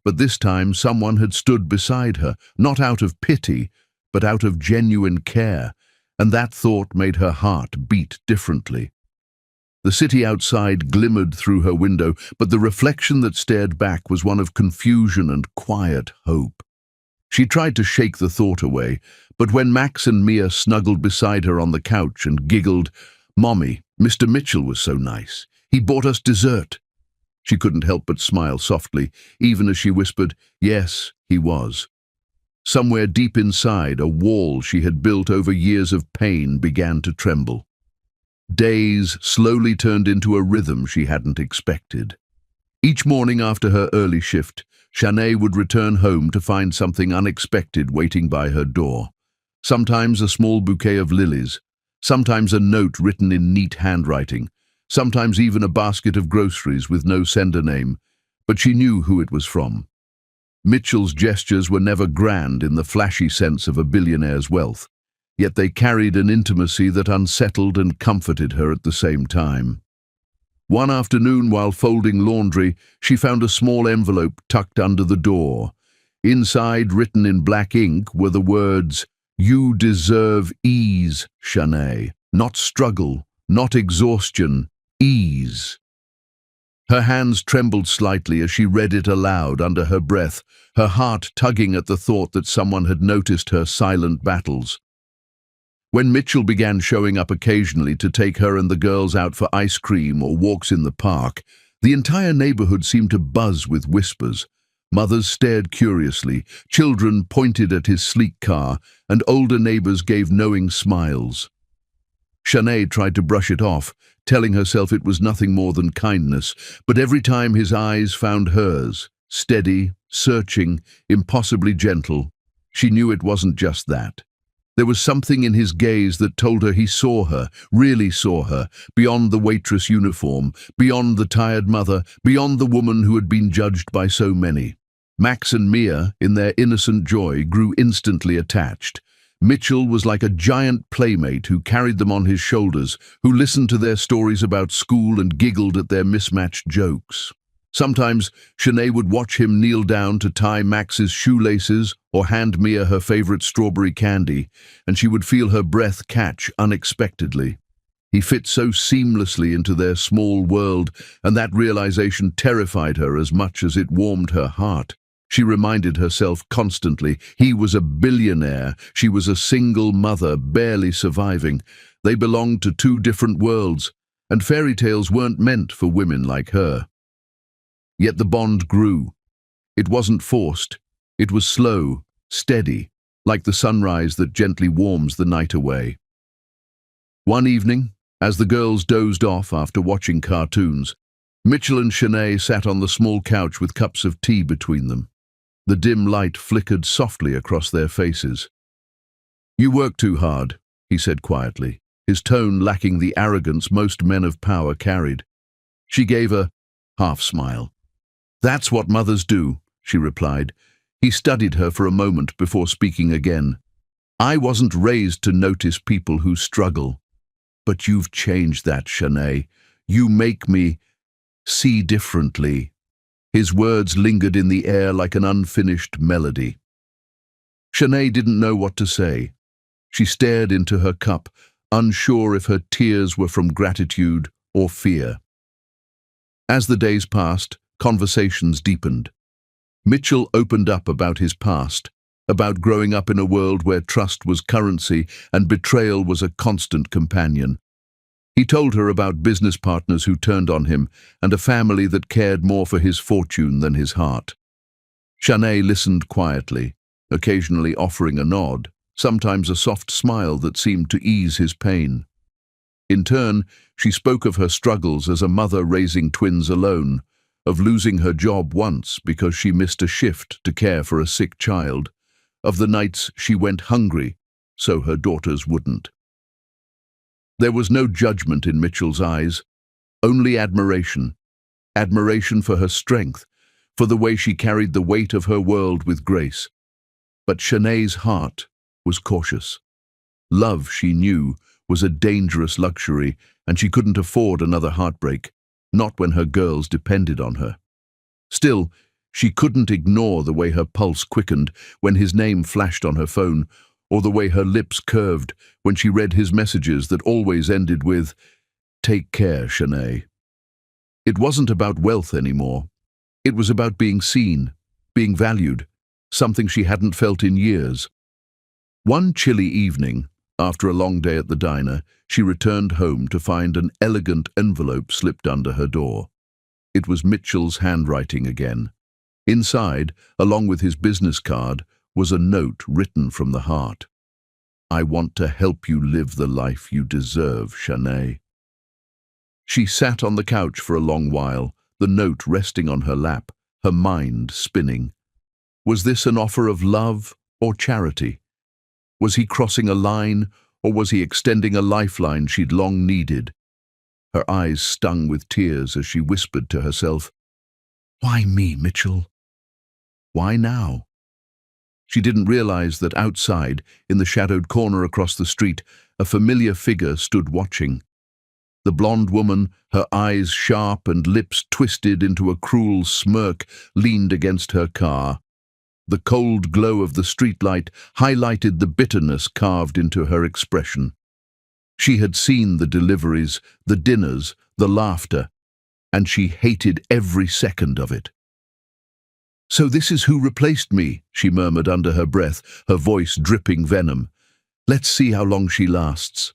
S1: but this time someone had stood beside her, not out of pity, but out of genuine care, and that thought made her heart beat differently. The city outside glimmered through her window, but the reflection that stared back was one of confusion and quiet hope. She tried to shake the thought away, but when Max and Mia snuggled beside her on the couch and giggled, "Mommy, Mr. Mitchell was so nice. He bought us dessert." She couldn't help but smile softly, even as she whispered, "Yes, he was." Somewhere deep inside, a wall she had built over years of pain began to tremble. Days slowly turned into a rhythm she hadn't expected. Each morning after her early shift, Shanae would return home to find something unexpected waiting by her door. Sometimes a small bouquet of lilies, sometimes a note written in neat handwriting, sometimes even a basket of groceries with no sender name, but she knew who it was from. Mitchell's gestures were never grand in the flashy sense of a billionaire's wealth, yet they carried an intimacy that unsettled and comforted her at the same time. One afternoon, while folding laundry, she found a small envelope tucked under the door. Inside, written in black ink, were the words, "You deserve ease, Shanae." Not struggle, not exhaustion, ease. Her hands trembled slightly as she read it aloud under her breath, her heart tugging at the thought that someone had noticed her silent battles. When Mitchell began showing up occasionally to take her and the girls out for ice cream or walks in the park, the entire neighborhood seemed to buzz with whispers. Mothers stared curiously, children pointed at his sleek car, and older neighbors gave knowing smiles. Shanae tried to brush it off, telling herself it was nothing more than kindness, but every time his eyes found hers, steady, searching, impossibly gentle, she knew it wasn't just that. There was something in his gaze that told her he saw her, really saw her, beyond the waitress uniform, beyond the tired mother, beyond the woman who had been judged by so many. Max and Mia, in their innocent joy, grew instantly attached. Mitchell was like a giant playmate who carried them on his shoulders, who listened to their stories about school and giggled at their mismatched jokes. Sometimes Shanae would watch him kneel down to tie Max's shoelaces or hand Mia her favorite strawberry candy, and she would feel her breath catch unexpectedly. He fit so seamlessly into their small world, and that realization terrified her as much as it warmed her heart. She reminded herself constantly, he was a billionaire, she was a single mother, barely surviving. They belonged to two different worlds, and fairy tales weren't meant for women like her. Yet the bond grew. It wasn't forced. It was slow, steady, like the sunrise that gently warms the night away. One evening, as the girls dozed off after watching cartoons, Mitchell and Shanae sat on the small couch with cups of tea between them. The dim light flickered softly across their faces. "You work too hard," he said quietly, his tone lacking the arrogance most men of power carried. She gave a half-smile. "That's what mothers do," she replied. He studied her for a moment before speaking again. "I wasn't raised to notice people who struggle. But you've changed that, Shanae. You make me see differently." His words lingered in the air like an unfinished melody. Shanae didn't know what to say. She stared into her cup, unsure if her tears were from gratitude or fear. As the days passed, conversations deepened. Mitchell opened up about his past, about growing up in a world where trust was currency and betrayal was a constant companion. He told her about business partners who turned on him and a family that cared more for his fortune than his heart. Shanae listened quietly, occasionally offering a nod, sometimes a soft smile that seemed to ease his pain. In turn, she spoke of her struggles as a mother raising twins alone, of losing her job once because she missed a shift to care for a sick child, of the nights she went hungry so her daughters wouldn't. There was no judgment in Mitchell's eyes, only admiration. Admiration for her strength, for the way she carried the weight of her world with grace. But Shanae's heart was cautious. Love, she knew, was a dangerous luxury, and she couldn't afford another heartbreak, not when her girls depended on her. Still, she couldn't ignore the way her pulse quickened when his name flashed on her phone, or the way her lips curved when she read his messages that always ended with, "Take care, Shanae." It wasn't about wealth anymore. It was about being seen, being valued, something she hadn't felt in years. One chilly evening, after a long day at the diner, she returned home to find an elegant envelope slipped under her door. It was Mitchell's handwriting again. Inside, along with his business card, was a note written from the heart. "I want to help you live the life you deserve, Shanae." She sat on the couch for a long while, the note resting on her lap, her mind spinning. Was this an offer of love or charity? Was he crossing a line, or was he extending a lifeline she'd long needed? Her eyes stung with tears as she whispered to herself, "Why me, Mitchell? Why now?" She didn't realize that outside, in the shadowed corner across the street, a familiar figure stood watching. The blonde woman, her eyes sharp and lips twisted into a cruel smirk, leaned against her car. The cold glow of the streetlight highlighted the bitterness carved into her expression. She had seen the deliveries, the dinners, the laughter, and she hated every second of it. "So this is who replaced me," she murmured under her breath, her voice dripping venom. "Let's see how long she lasts."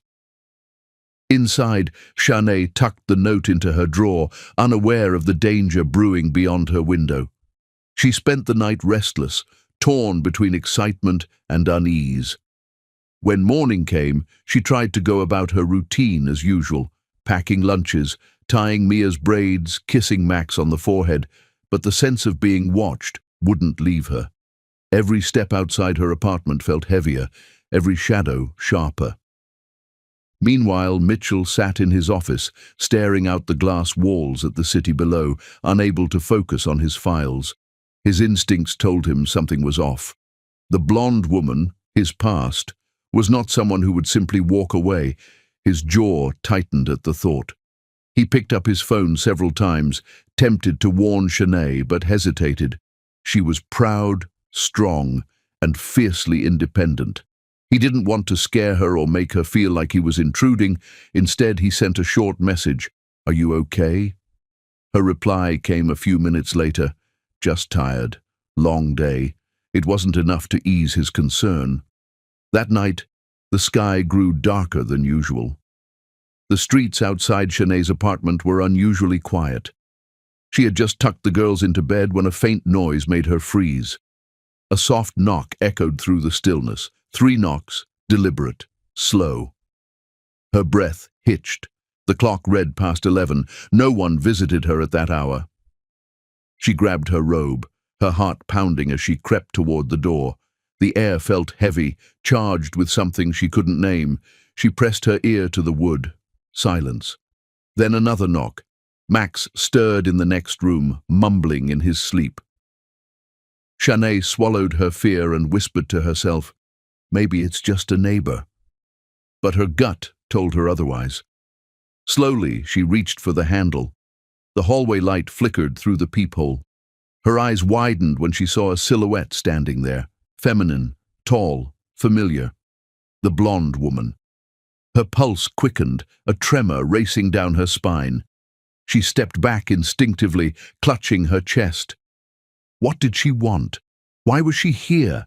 S1: Inside, Shanae tucked the note into her drawer, unaware of the danger brewing beyond her window. She spent the night restless, torn between excitement and unease. When morning came, she tried to go about her routine as usual, packing lunches, tying Mia's braids, kissing Max on the forehead, but the sense of being watched wouldn't leave her. Every step outside her apartment felt heavier, every shadow sharper. Meanwhile, Mitchell sat in his office, staring out the glass walls at the city below, unable to focus on his files. His instincts told him something was off. The blonde woman, his past, was not someone who would simply walk away. His jaw tightened at the thought. He picked up his phone several times, tempted to warn Shanae, but hesitated. She was proud, strong, and fiercely independent. He didn't want to scare her or make her feel like he was intruding. Instead, he sent a short message. "Are you okay?" Her reply came a few minutes later. "Just tired. Long day." It wasn't enough to ease his concern. That night, the sky grew darker than usual. The streets outside Shanae's apartment were unusually quiet. She had just tucked the girls into bed when a faint noise made her freeze. A soft knock echoed through the stillness. 3 knocks, deliberate, slow. Her breath hitched. The clock read past 11. No one visited her at that hour. She grabbed her robe, her heart pounding as she crept toward the door. The air felt heavy, charged with something she couldn't name. She pressed her ear to the wood. Silence. Then another knock. Max stirred in the next room, mumbling in his sleep. Shanae swallowed her fear and whispered to herself, "Maybe it's just a neighbor." But her gut told her otherwise. Slowly, she reached for the handle. The hallway light flickered through the peephole. Her eyes widened when she saw a silhouette standing there, feminine, tall, familiar. The blonde woman. Her pulse quickened, a tremor racing down her spine. She stepped back instinctively, clutching her chest. What did she want? Why was she here?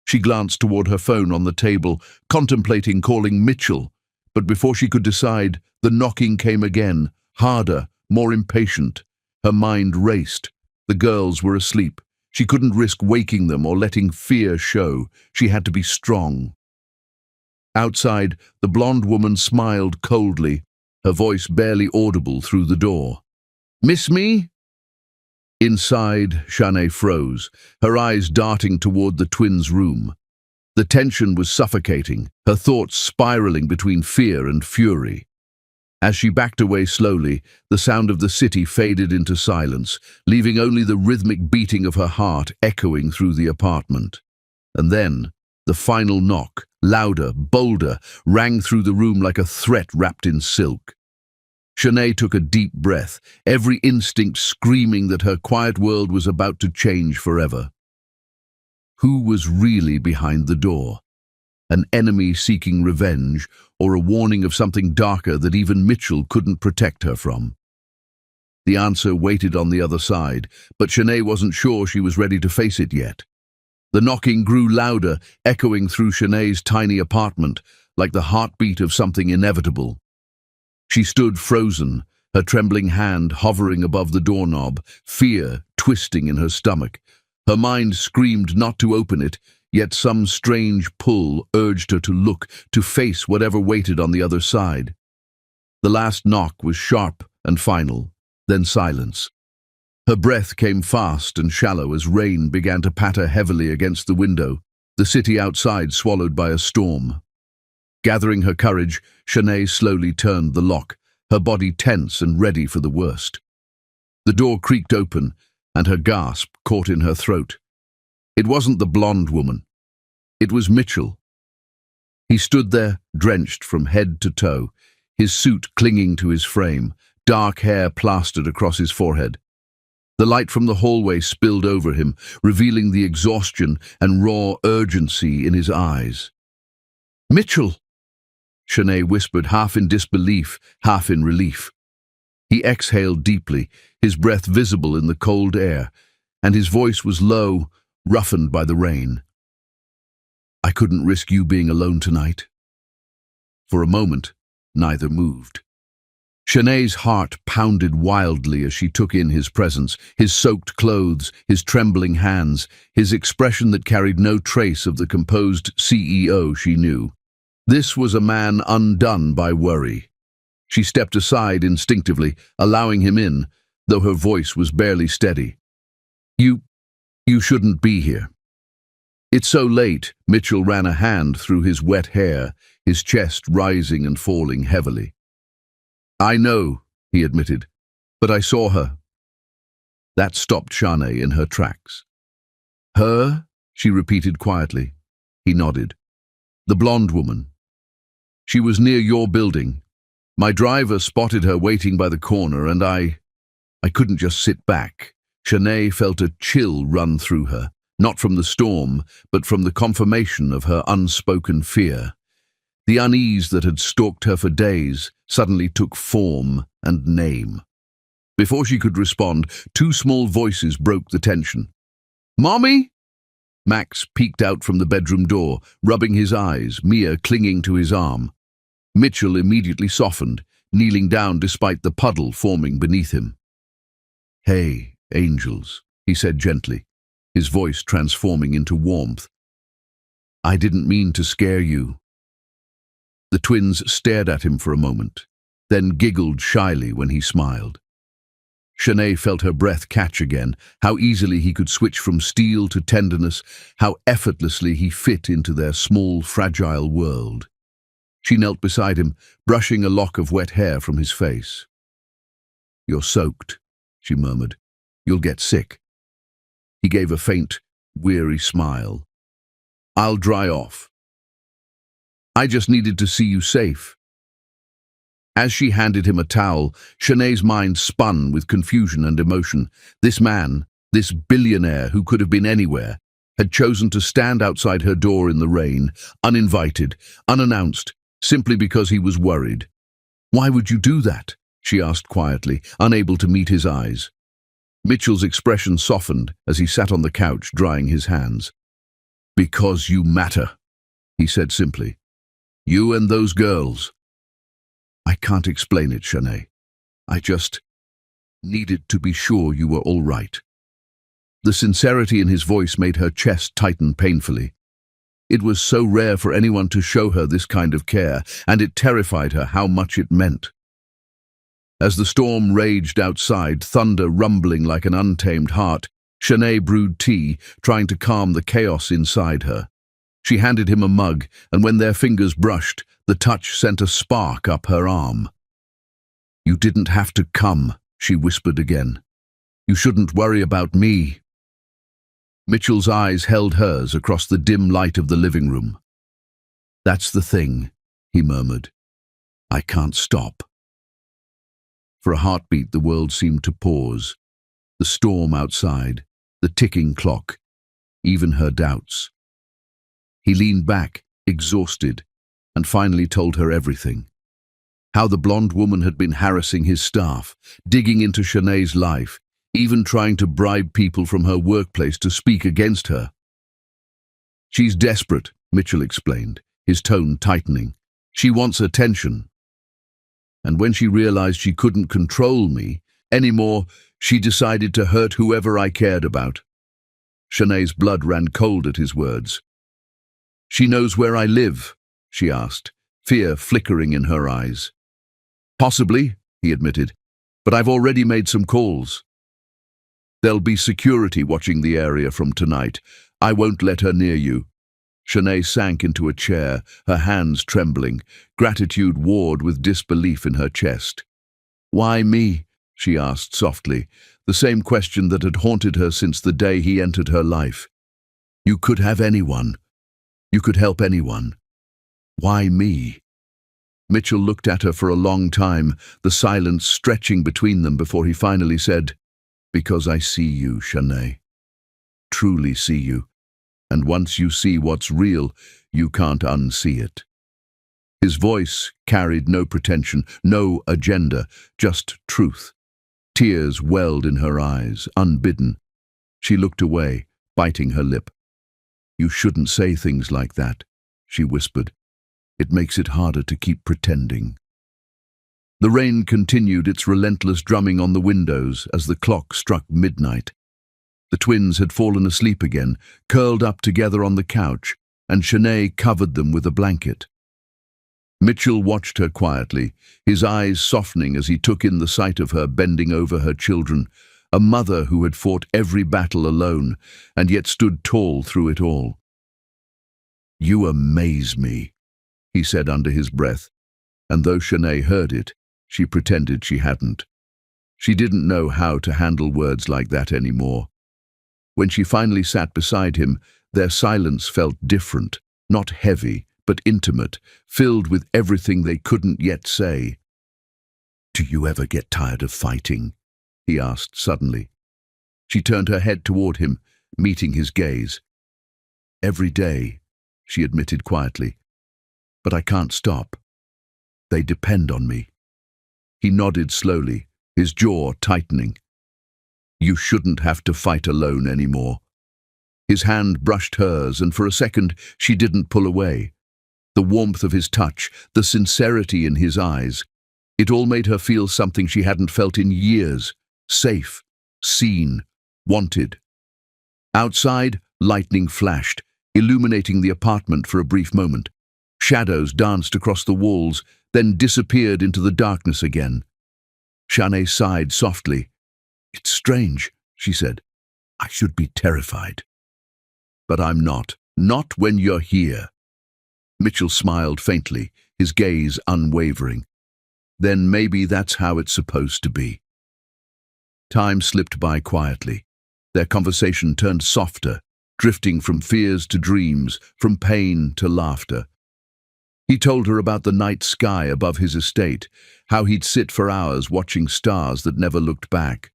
S1: She glanced toward her phone on the table, contemplating calling Mitchell. But before she could decide, the knocking came again, harder, more impatient. Her mind raced. The girls were asleep. She couldn't risk waking them or letting fear show. She had to be strong. Outside, the blonde woman smiled coldly, her voice barely audible through the door. "Miss me?" Inside, Shanae froze, her eyes darting toward the twins' room. The tension was suffocating, her thoughts spiraling between fear and fury. As she backed away slowly, the sound of the city faded into silence, leaving only the rhythmic beating of her heart echoing through the apartment. And then, the final knock, louder, bolder, rang through the room like a threat wrapped in silk. Shanae took a deep breath, every instinct screaming that her quiet world was about to change forever. Who was really behind the door? An enemy seeking revenge, or a warning of something darker that even Mitchell couldn't protect her from? The answer waited on the other side, but Shanae wasn't sure she was ready to face it yet. The knocking grew louder, echoing through Shanae's tiny apartment, like the heartbeat of something inevitable. She stood frozen, her trembling hand hovering above the doorknob, fear twisting in her stomach. Her mind screamed not to open it, yet some strange pull urged her to look, to face whatever waited on the other side. The last knock was sharp and final, then silence. Her breath came fast and shallow as rain began to patter heavily against the window, the city outside swallowed by a storm. Gathering her courage, Shanae slowly turned the lock, her body tense and ready for the worst. The door creaked open, and her gasp caught in her throat. It wasn't the blonde woman. It was Mitchell. He stood there, drenched from head to toe, his suit clinging to his frame, dark hair plastered across his forehead. The light from the hallway spilled over him, revealing the exhaustion and raw urgency in his eyes. "Mitchell!" Shanae whispered, half in disbelief, half in relief. He exhaled deeply, his breath visible in the cold air, and his voice was low, roughened by the rain. I couldn't risk you being alone tonight. For a moment, neither moved. Shanae's heart pounded wildly as she took in his presence, his soaked clothes, his trembling hands, his expression that carried no trace of the composed CEO she knew. This was a man undone by worry. She stepped aside instinctively, allowing him in, though her voice was barely steady. You shouldn't be here. It's so late. Mitchell ran a hand through his wet hair, his chest rising and falling heavily. I know, he admitted, but I saw her. That stopped Shanae in her tracks. Her? She repeated quietly. He nodded. The blonde woman. She was near your building. My driver spotted her waiting by the corner, and I couldn't just sit back. Shanae felt a chill run through her, not from the storm, but from the confirmation of her unspoken fear. The unease that had stalked her for days suddenly took form and name. Before she could respond, two small voices broke the tension. Mommy? Max peeked out from the bedroom door, rubbing his eyes, Mia clinging to his arm. Mitchell immediately softened, kneeling down despite the puddle forming beneath him. Hey, angels, he said gently, his voice transforming into warmth. I didn't mean to scare you. The twins stared at him for a moment, then giggled shyly when he smiled. Shanae felt her breath catch again, how easily he could switch from steel to tenderness, how effortlessly he fit into their small, fragile world. She knelt beside him, brushing a lock of wet hair from his face. You're soaked, she murmured. You'll get sick. He gave a faint, weary smile. I'll dry off. I just needed to see you safe. As she handed him a towel, Shanae's mind spun with confusion and emotion. This man, this billionaire who could have been anywhere, had chosen to stand outside her door in the rain, uninvited, unannounced, simply because he was worried. Why would you do that? She asked quietly, unable to meet his eyes. Mitchell's expression softened as he sat on the couch, drying his hands. Because you matter, he said simply. You and those girls. I can't explain it, Shanae. I just needed to be sure you were all right. The sincerity in his voice made her chest tighten painfully. It was so rare for anyone to show her this kind of care, and it terrified her how much it meant. As the storm raged outside, thunder rumbling like an untamed heart, Shanae brewed tea, trying to calm the chaos inside her. She handed him a mug, and when their fingers brushed, the touch sent a spark up her arm. You didn't have to come, she whispered again. You shouldn't worry about me. Mitchell's eyes held hers across the dim light of the living room. That's the thing, he murmured. I can't stop. For a heartbeat, the world seemed to pause. The storm outside, the ticking clock, even her doubts. He leaned back, exhausted, and finally told her everything. How the blonde woman had been harassing his staff, digging into Shanae's life, even trying to bribe people from her workplace to speak against her. She's desperate, Mitchell explained, his tone tightening. She wants attention. And when she realized she couldn't control me anymore, she decided to hurt whoever I cared about. Shanae's blood ran cold at his words. She knows where I live, she asked, fear flickering in her eyes. Possibly, he admitted, but I've already made some calls. There'll be security watching the area from tonight. I won't let her near you. Shanae sank into a chair, her hands trembling, gratitude warred with disbelief in her chest. Why me? She asked softly, the same question that had haunted her since the day he entered her life. You could have anyone. You could help anyone. Why me? Mitchell looked at her for a long time, the silence stretching between them before he finally said, Because I see you, Shanae. Truly see you. And once you see what's real, you can't unsee it. His voice carried no pretension, no agenda, just truth. Tears welled in her eyes, unbidden. She looked away, biting her lip. "You shouldn't say things like that," she whispered. "It makes it harder to keep pretending." The rain continued its relentless drumming on the windows as the clock struck midnight. The twins had fallen asleep again, curled up together on the couch, and Shanae covered them with a blanket. Mitchell watched her quietly, his eyes softening as he took in the sight of her bending over her children, a mother who had fought every battle alone and yet stood tall through it all. "You amaze me," he said under his breath, and though Shanae heard it, she pretended she hadn't. She didn't know how to handle words like that anymore. When she finally sat beside him, their silence felt different, not heavy, but intimate, filled with everything they couldn't yet say. "Do you ever get tired of fighting?" he asked suddenly. She turned her head toward him, meeting his gaze. "Every day," she admitted quietly, "but I can't stop. They depend on me." He nodded slowly, his jaw tightening. "You shouldn't have to fight alone anymore." His hand brushed hers, and for a second she didn't pull away. The warmth of his touch, the sincerity in his eyes, it all made her feel something she hadn't felt in years, safe, seen, wanted. Outside, lightning flashed, illuminating the apartment for a brief moment. Shadows danced across the walls, then disappeared into the darkness again. Shanae sighed softly. "It's strange," she said. "I should be terrified. But I'm not. Not when you're here." Mitchell smiled faintly, his gaze unwavering. "Then maybe that's how it's supposed to be." Time slipped by quietly. Their conversation turned softer, drifting from fears to dreams, from pain to laughter. He told her about the night sky above his estate, how he'd sit for hours watching stars that never looked back.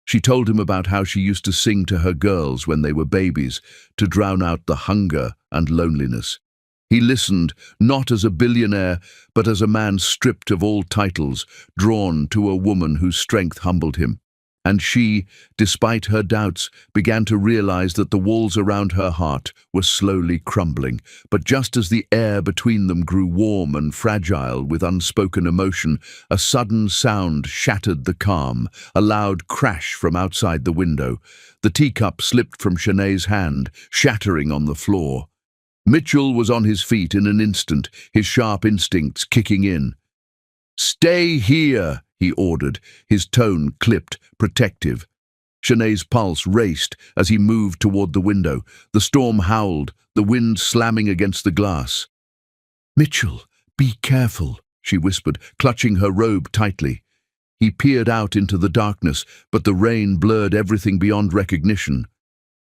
S1: She told him about how she used to sing to her girls when they were babies, to drown out the hunger and loneliness. He listened, not as a billionaire, but as a man stripped of all titles, drawn to a woman whose strength humbled him. And she, despite her doubts, began to realize that the walls around her heart were slowly crumbling. But just as the air between them grew warm and fragile with unspoken emotion, a sudden sound shattered the calm, a loud crash from outside the window. The teacup slipped from Shanae's hand, shattering on the floor. Mitchell was on his feet in an instant, his sharp instincts kicking in. "Stay here," he ordered, his tone clipped, protective. Shanae's pulse raced as he moved toward the window. The storm howled, the wind slamming against the glass. "Mitchell, be careful," she whispered, clutching her robe tightly. He peered out into the darkness, but the rain blurred everything beyond recognition.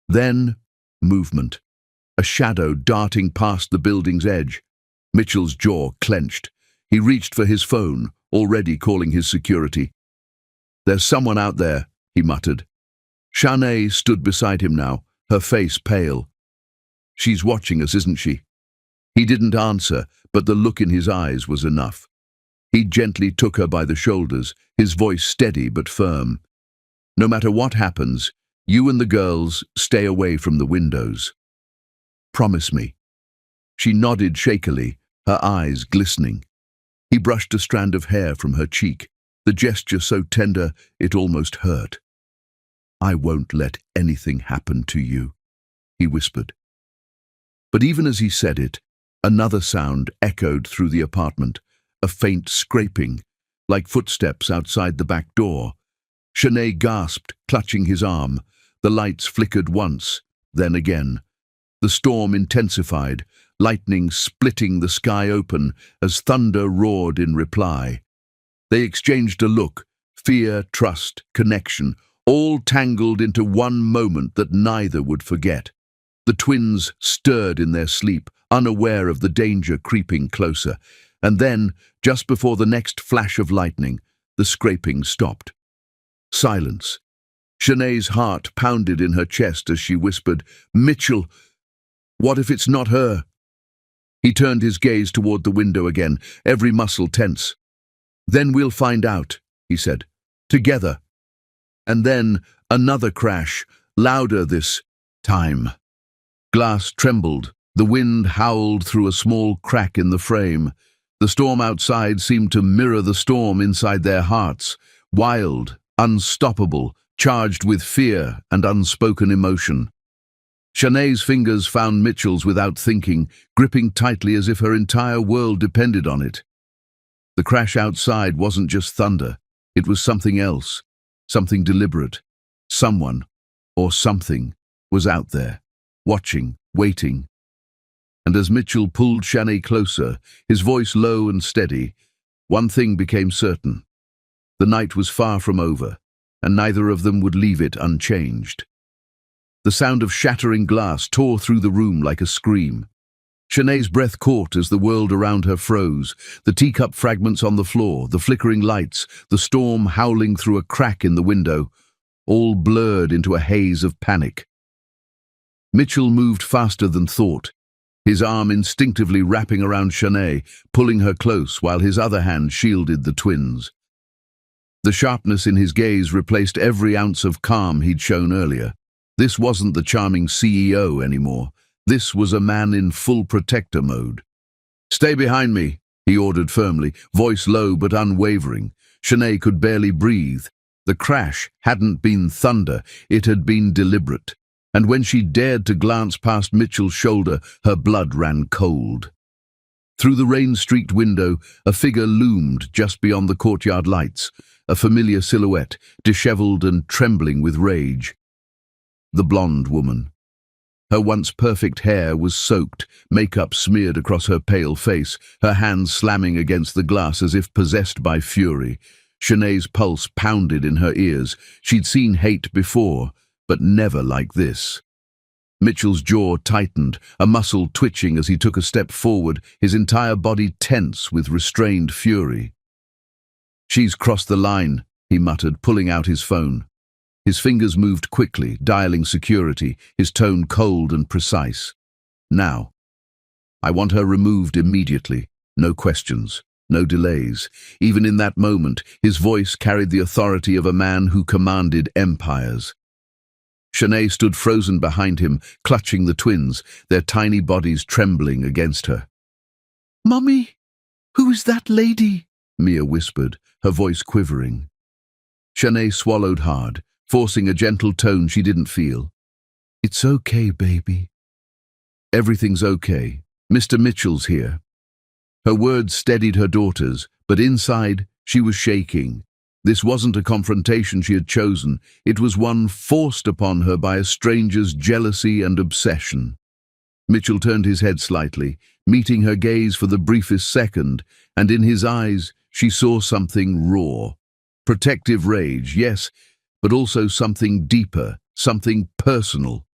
S1: Then, movement. A shadow darting past the building's edge. Mitchell's jaw clenched. He reached for his phone, already calling his security. "There's someone out there," he muttered. Shanae stood beside him now, her face pale. "She's watching us, isn't she?" He didn't answer, but the look in his eyes was enough. He gently took her by the shoulders, his voice steady but firm. "No matter what happens, you and the girls stay away from the windows. Promise me." She nodded shakily, her eyes glistening. He brushed a strand of hair from her cheek, the gesture so tender it almost hurt. "I won't let anything happen to you," he whispered. But even as he said it, another sound echoed through the apartment, a faint scraping, like footsteps outside the back door. Shanae gasped, clutching his arm. The lights flickered once, then again. The storm intensified, lightning splitting the sky open as thunder roared in reply. They exchanged a look, fear, trust, connection, all tangled into one moment that neither would forget. The twins stirred in their sleep, unaware of the danger creeping closer. And then, just before the next flash of lightning, the scraping stopped. Silence. Shanae's heart pounded in her chest as she whispered, "Mitchell, what if it's not her?" He turned his gaze toward the window again, every muscle tense. "Then we'll find out," he said. "Together." And then another crash, louder this time. Glass trembled. The wind howled through a small crack in the frame. The storm outside seemed to mirror the storm inside their hearts, wild, unstoppable, charged with fear and unspoken emotion. Shanae's fingers found Mitchell's without thinking, gripping tightly as if her entire world depended on it. The crash outside wasn't just thunder. It was something else, something deliberate. Someone, or something, was out there, watching, waiting. And as Mitchell pulled Shanae closer, his voice low and steady, one thing became certain. The night was far from over, and neither of them would leave it unchanged. The sound of shattering glass tore through the room like a scream. Shanae's breath caught as the world around her froze, the teacup fragments on the floor, the flickering lights, the storm howling through a crack in the window, all blurred into a haze of panic. Mitchell moved faster than thought, his arm instinctively wrapping around Shanae, pulling her close while his other hand shielded the twins. The sharpness in his gaze replaced every ounce of calm he'd shown earlier. This wasn't the charming CEO anymore. This was a man in full protector mode. "Stay behind me," he ordered firmly, voice low but unwavering. Shanae could barely breathe. The crash hadn't been thunder, it had been deliberate. And when she dared to glance past Mitchell's shoulder, her blood ran cold. Through the rain-streaked window, a figure loomed just beyond the courtyard lights, a familiar silhouette, disheveled and trembling with rage. The blonde woman. Her once perfect hair was soaked, makeup smeared across her pale face, her hands slamming against the glass as if possessed by fury. Shanae's pulse pounded in her ears. She'd seen hate before, but never like this. Mitchell's jaw tightened, a muscle twitching as he took a step forward, his entire body tense with restrained fury. "She's crossed the line," he muttered, pulling out his phone. His fingers moved quickly, dialing security, his tone cold and precise. "Now. I want her removed immediately. No questions, no delays." Even in that moment, his voice carried the authority of a man who commanded empires. Shanae stood frozen behind him, clutching the twins, their tiny bodies trembling against her. "Mummy, who is that lady?" Mia whispered, her voice quivering. Shanae swallowed hard, forcing a gentle tone she didn't feel. "It's okay, baby." "Everything's okay. Mr. Mitchell's here." Her words steadied her daughters, but inside she was shaking. This wasn't a confrontation she had chosen. It was one forced upon her by a stranger's jealousy and obsession. Mitchell turned his head slightly, meeting her gaze for the briefest second, and in his eyes she saw something raw. Protective rage, yes, but also something deeper, something personal.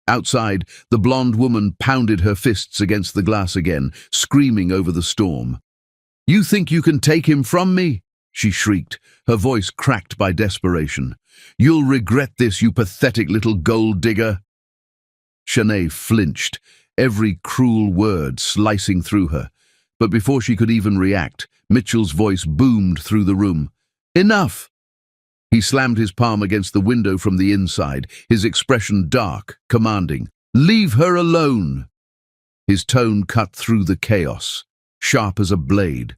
S1: Outside, the blonde woman pounded her fists against the glass again, screaming over the storm. "You think you can take him from me?" she shrieked, her voice cracked by desperation. "You'll regret this, you pathetic little gold digger." Shanae flinched, every cruel word slicing through her. But before she could even react, Mitchell's voice boomed through the room. "Enough!" He slammed his palm against the window from the inside, his expression dark, commanding. "Leave her alone!" His tone cut through the chaos, sharp as a blade.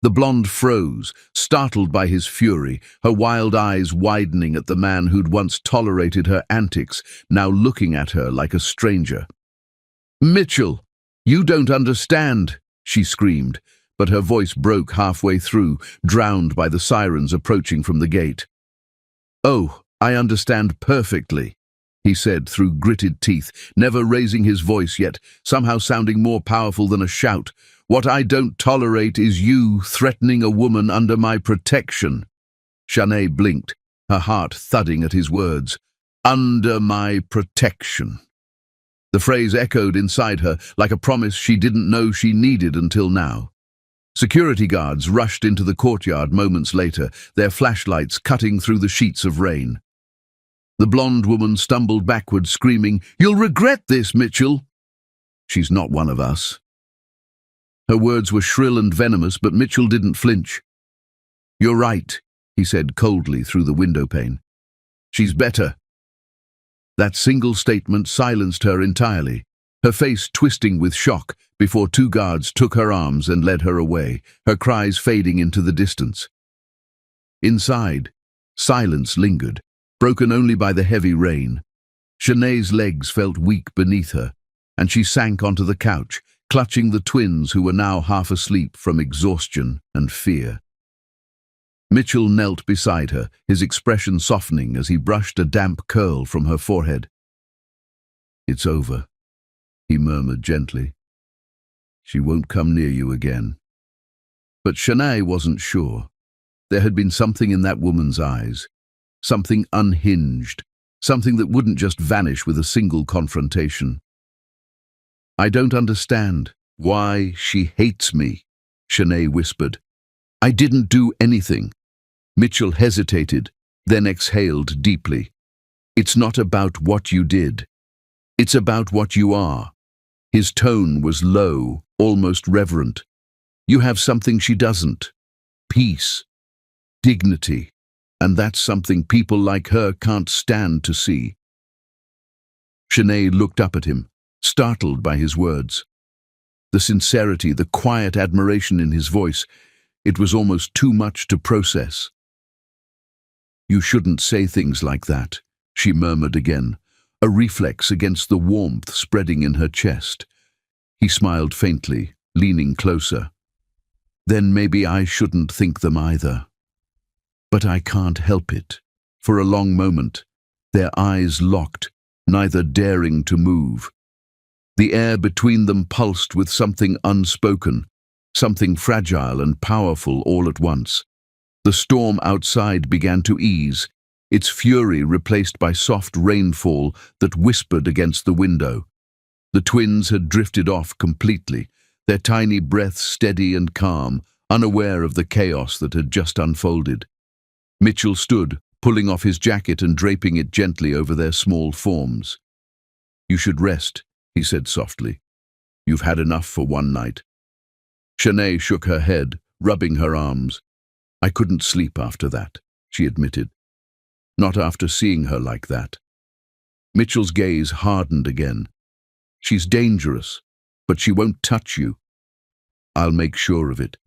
S1: The blonde froze, startled by his fury, her wild eyes widening at the man who'd once tolerated her antics, now looking at her like a stranger. "Mitchell, you don't understand," she screamed, but her voice broke halfway through, drowned by the sirens approaching from the gate. "Oh, I understand perfectly," he said through gritted teeth, never raising his voice yet, somehow sounding more powerful than a shout. "What I don't tolerate is you threatening a woman under my protection." Shanae blinked, her heart thudding at his words. "Under my protection." The phrase echoed inside her like a promise she didn't know she needed until now. Security guards rushed into the courtyard moments later, their flashlights cutting through the sheets of rain. The blonde woman stumbled backward, screaming, "You'll regret this, Mitchell!" She's not one of us." Her words were shrill and venomous, but Mitchell didn't flinch. "You're right," he said coldly through the window pane. "She's better." That single statement silenced her entirely, her face twisting with shock before two guards took her arms and led her away, her cries fading into the distance. Inside, silence lingered, broken only by the heavy rain. Shanae's legs felt weak beneath her, and she sank onto the couch, clutching the twins who were now half asleep from exhaustion and fear. Mitchell knelt beside her, his expression softening as he brushed a damp curl from her forehead. "It's over," he murmured gently. "She won't come near you again." But Shanae wasn't sure. There had been something in that woman's eyes, something unhinged, something that wouldn't just vanish with a single confrontation. "I don't understand why she hates me," Shanae whispered. "I didn't do anything." Mitchell hesitated, then exhaled deeply. "It's not about what you did. It's about what you are." His tone was low, almost reverent. "You have something she doesn't. Peace, dignity, and that's something people like her can't stand to see." Shanae looked up at him, startled by his words. The sincerity, the quiet admiration in his voice, it was almost too much to process. "You shouldn't say things like that," she murmured again, a reflex against the warmth spreading in her chest. He smiled faintly, leaning closer. "Then maybe I shouldn't think them either." But I can't help it. For a long moment, their eyes locked, neither daring to move. The air between them pulsed with something unspoken, something fragile and powerful all at once. The storm outside began to ease, its fury replaced by soft rainfall that whispered against the window. The twins had drifted off completely, their tiny breaths steady and calm, unaware of the chaos that had just unfolded. Mitchell stood, pulling off his jacket and draping it gently over their small forms. "You should rest," he said softly. "You've had enough for one night." Shanae shook her head, rubbing her arms. "I couldn't sleep after that," she admitted. "Not after seeing her like that." Mitchell's gaze hardened again. "She's dangerous, but she won't touch you." "I'll make sure of it."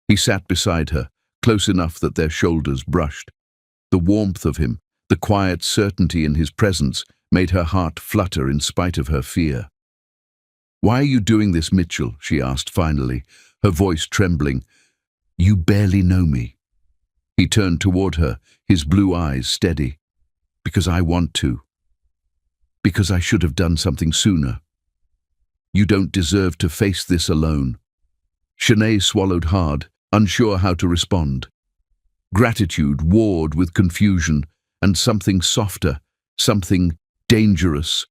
S1: He sat beside her, close enough that their shoulders brushed. The warmth of him, the quiet certainty in his presence, made her heart flutter in spite of her fear. "Why are you doing this, Mitchell?" she asked finally, her voice trembling. "You barely know me." He turned toward her, his blue eyes steady. "Because I want to. Because I should have done something sooner. You don't deserve to face this alone." Shanae swallowed hard, unsure how to respond. Gratitude warred with confusion, and something softer, something dangerous.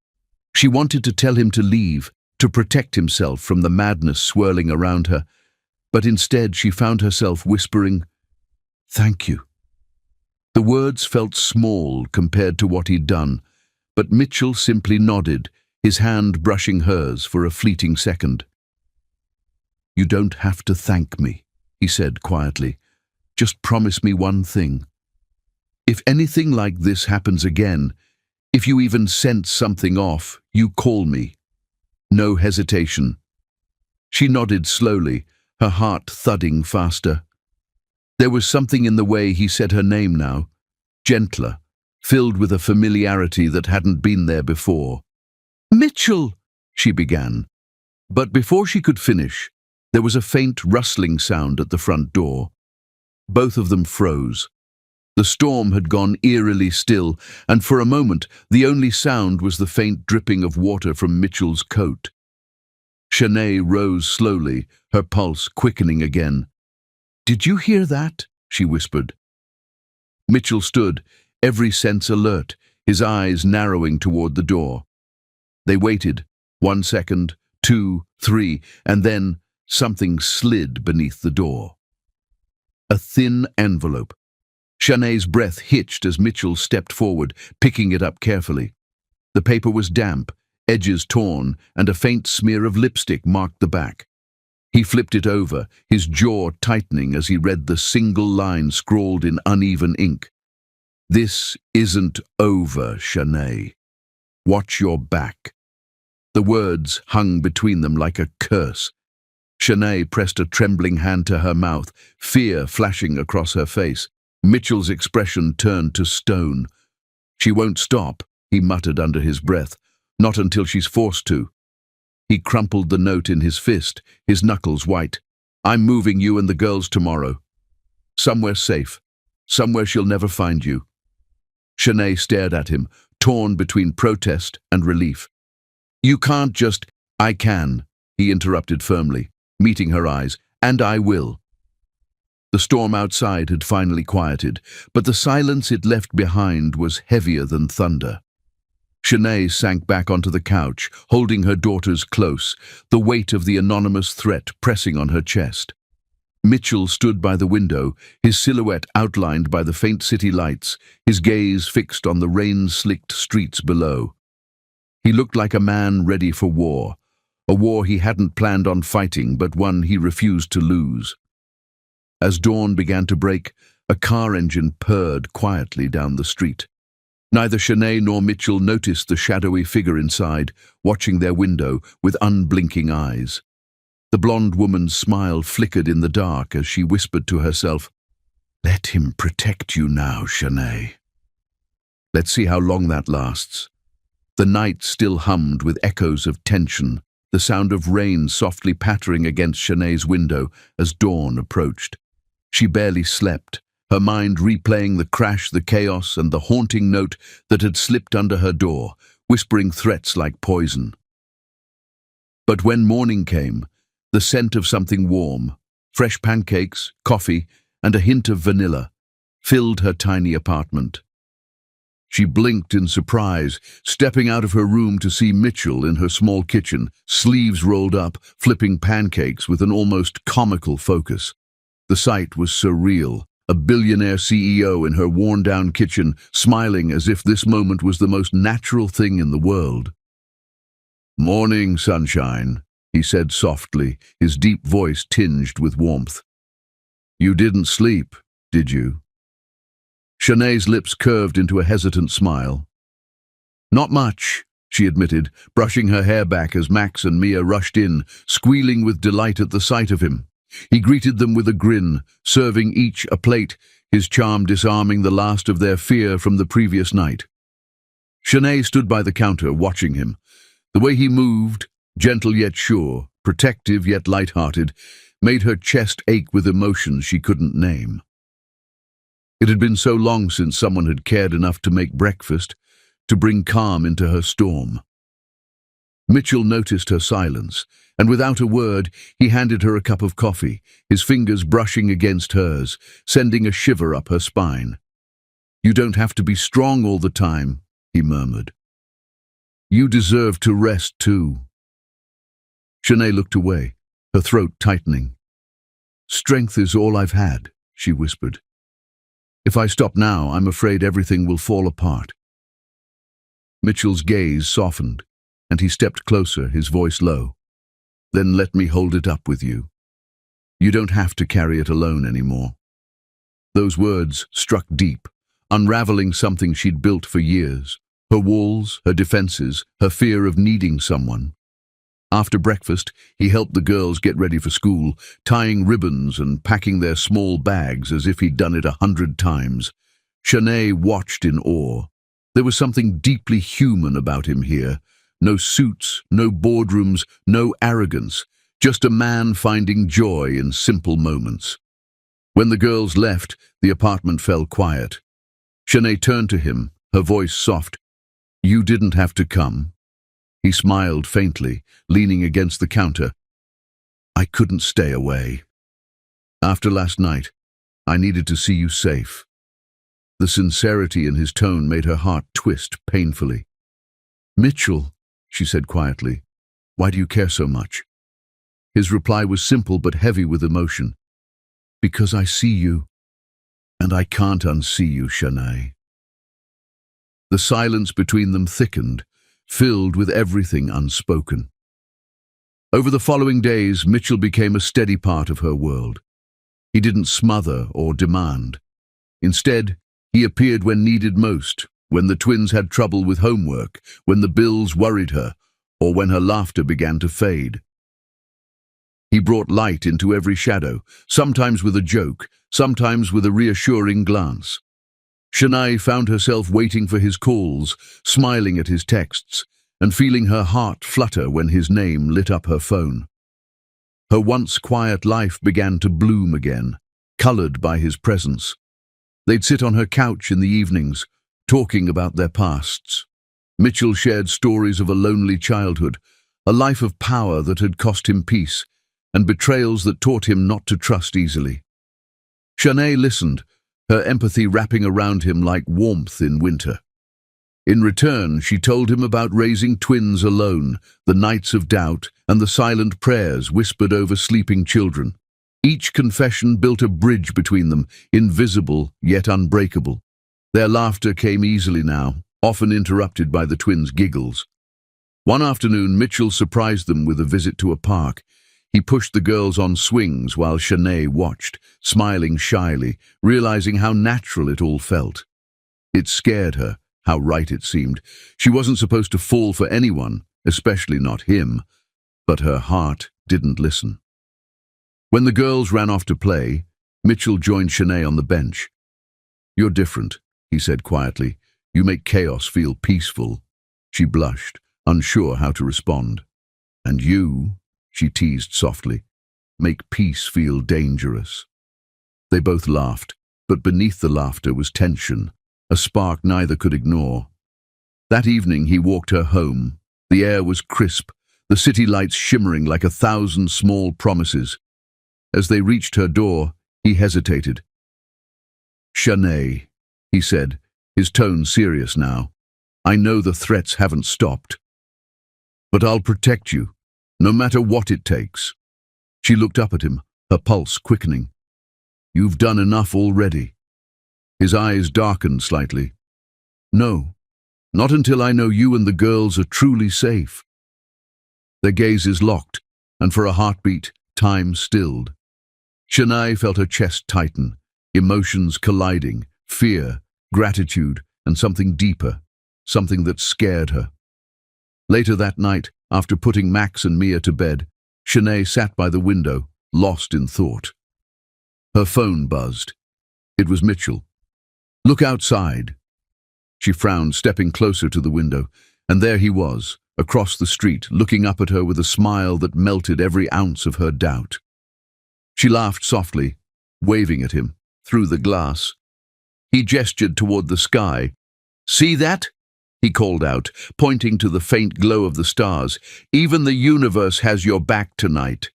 S1: She wanted to tell him to leave, to protect himself from the madness swirling around her, but instead she found herself whispering, "Thank you." The words felt small compared to what he'd done, but Mitchell simply nodded, his hand brushing hers for a fleeting second. "You don't have to thank me," he said quietly. "Just promise me one thing. If anything like this happens again, if you even sense something off, you call me. No hesitation." She nodded slowly, her heart thudding faster. There was something in the way he said her name now, gentler, filled with a familiarity that hadn't been there before. "Mitchell!" she began. But before she could finish, there was a faint rustling sound at the front door. Both of them froze. The storm had gone eerily still, and for a moment the only sound was the faint dripping of water from Mitchell's coat. Shanae rose slowly, her pulse quickening again. "Did you hear that?" she whispered. Mitchell stood, every sense alert, his eyes narrowing toward the door. They waited, 1 second, 2, 3, and then something slid beneath the door. A thin envelope. Shanae's breath hitched as Mitchell stepped forward, picking it up carefully. The paper was damp, edges torn, and a faint smear of lipstick marked the back. He flipped it over, his jaw tightening as he read the single line scrawled in uneven ink. "This isn't over, Shanae. Watch your back." The words hung between them like a curse. Shanae pressed a trembling hand to her mouth, fear flashing across her face. Mitchell's expression turned to stone. "She won't stop," he muttered under his breath. "Not until she's forced to." He crumpled the note in his fist, his knuckles white. "I'm moving you and the girls tomorrow. Somewhere safe. Somewhere she'll never find you." Shanae stared at him, torn between protest and relief. "You can't just—" "I can," he interrupted firmly, meeting her eyes, "and I will." The storm outside had finally quieted, but the silence it left behind was heavier than thunder. Shanae sank back onto the couch, holding her daughters close, the weight of the anonymous threat pressing on her chest. Mitchell stood by the window, his silhouette outlined by the faint city lights, his gaze fixed on the rain-slicked streets below. He looked like a man ready for war, a war he hadn't planned on fighting, but one he refused to lose. As dawn began to break, a car engine purred quietly down the street. Neither Shanae nor Mitchell noticed the shadowy figure inside, watching their window with unblinking eyes. The blonde woman's smile flickered in the dark as she whispered to herself, "Let him protect you now, Shanae." Let's see how long that lasts. The night still hummed with echoes of tension, the sound of rain softly pattering against Shanae's window as dawn approached. She barely slept, her mind replaying the crash, the chaos, and the haunting note that had slipped under her door, whispering threats like poison. But when morning came, the scent of something warm, fresh pancakes, coffee, and a hint of vanilla, filled her tiny apartment. She blinked in surprise, stepping out of her room to see Mitchell in her small kitchen, sleeves rolled up, flipping pancakes with an almost comical focus. The sight was surreal, a billionaire CEO in her worn-down kitchen, smiling as if this moment was the most natural thing in the world. "Morning, sunshine," he said softly, his deep voice tinged with warmth. "You didn't sleep, did you?" Shanae's lips curved into a hesitant smile. "Not much," she admitted, brushing her hair back as Max and Mia rushed in, squealing with delight at the sight of him. He greeted them with a grin, serving each a plate, his charm disarming the last of their fear from the previous night. Shanae stood by the counter, watching him. The way he moved, gentle yet sure, protective yet light-hearted, made her chest ache with emotions she couldn't name. It had been so long since someone had cared enough to make breakfast, to bring calm into her storm. Mitchell noticed her silence, and without a word, he handed her a cup of coffee, his fingers brushing against hers, sending a shiver up her spine. "You don't have to be strong all the time," he murmured. "You deserve to rest too." Shanae looked away, her throat tightening. "Strength is all I've had," she whispered. "If I stop now, I'm afraid everything will fall apart." Mitchell's gaze softened, and he stepped closer, his voice low. "Then let me hold it up with you. You don't have to carry it alone anymore." Those words struck deep, unraveling something she'd built for years. Her walls, her defenses, her fear of needing someone. After breakfast, he helped the girls get ready for school, tying ribbons and packing their small bags as if he'd done it 100 times. Shanae watched in awe. There was something deeply human about him here. No suits, no boardrooms, no arrogance, just a man finding joy in simple moments. When the girls left, the apartment fell quiet. Shanae turned to him, her voice soft. "You didn't have to come." He smiled faintly, leaning against the counter. "I couldn't stay away. After last night, I needed to see you safe." The sincerity in his tone made her heart twist painfully. "Mitchell," she said quietly, "why do you care so much?" His reply was simple but heavy with emotion. "Because I see you, and I can't unsee you, Shanae." The silence between them thickened, filled with everything unspoken. Over the following days, Mitchell became a steady part of her world. He didn't smother or demand. Instead, he appeared when needed most, when the twins had trouble with homework, when the bills worried her, or when her laughter began to fade. He brought light into every shadow, sometimes with a joke, sometimes with a reassuring glance. Shanae found herself waiting for his calls, smiling at his texts, and feeling her heart flutter when his name lit up her phone. Her once quiet life began to bloom again, colored by his presence. They'd sit on her couch in the evenings, talking about their pasts. Mitchell shared stories of a lonely childhood, a life of power that had cost him peace, and betrayals that taught him not to trust easily. Shanae listened, her empathy wrapping around him like warmth in winter. In return, she told him about raising twins alone, the nights of doubt, and the silent prayers whispered over sleeping children. Each confession built a bridge between them, invisible yet unbreakable. Their laughter came easily now, often interrupted by the twins' giggles. One afternoon, Mitchell surprised them with a visit to a park. He pushed the girls on swings while Shanae watched, smiling shyly, realizing how natural it all felt. It scared her, how right it seemed. She wasn't supposed to fall for anyone, especially not him, but her heart didn't listen. When the girls ran off to play, Mitchell joined Shanae on the bench. "You're different," he said quietly. "You make chaos feel peaceful." She blushed, unsure how to respond. "And you," she teased softly, "make peace feel dangerous." They both laughed, but beneath the laughter was tension, a spark neither could ignore. That evening he walked her home. The air was crisp, the city lights shimmering like 1,000 small promises. As they reached her door, he hesitated. "Shanae," he said, his tone serious now, "I know the threats haven't stopped. But I'll protect you, no matter what it takes." She looked up at him, her pulse quickening. "You've done enough already." His eyes darkened slightly. "No, not until I know you and the girls are truly safe." Their gazes locked, and for a heartbeat, time stilled. Shanae felt her chest tighten, emotions colliding, fear, gratitude, and something deeper, something that scared her. Later that night, after putting Max and Mia to bed, Shanae sat by the window, lost in thought. Her phone buzzed. It was Mitchell. "Look outside." She frowned, stepping closer to the window, and there he was, across the street, looking up at her with a smile that melted every ounce of her doubt. She laughed softly, waving at him, through the glass. He gestured toward the sky. "See that?" he called out, pointing to the faint glow of the stars. "Even the universe has your back tonight."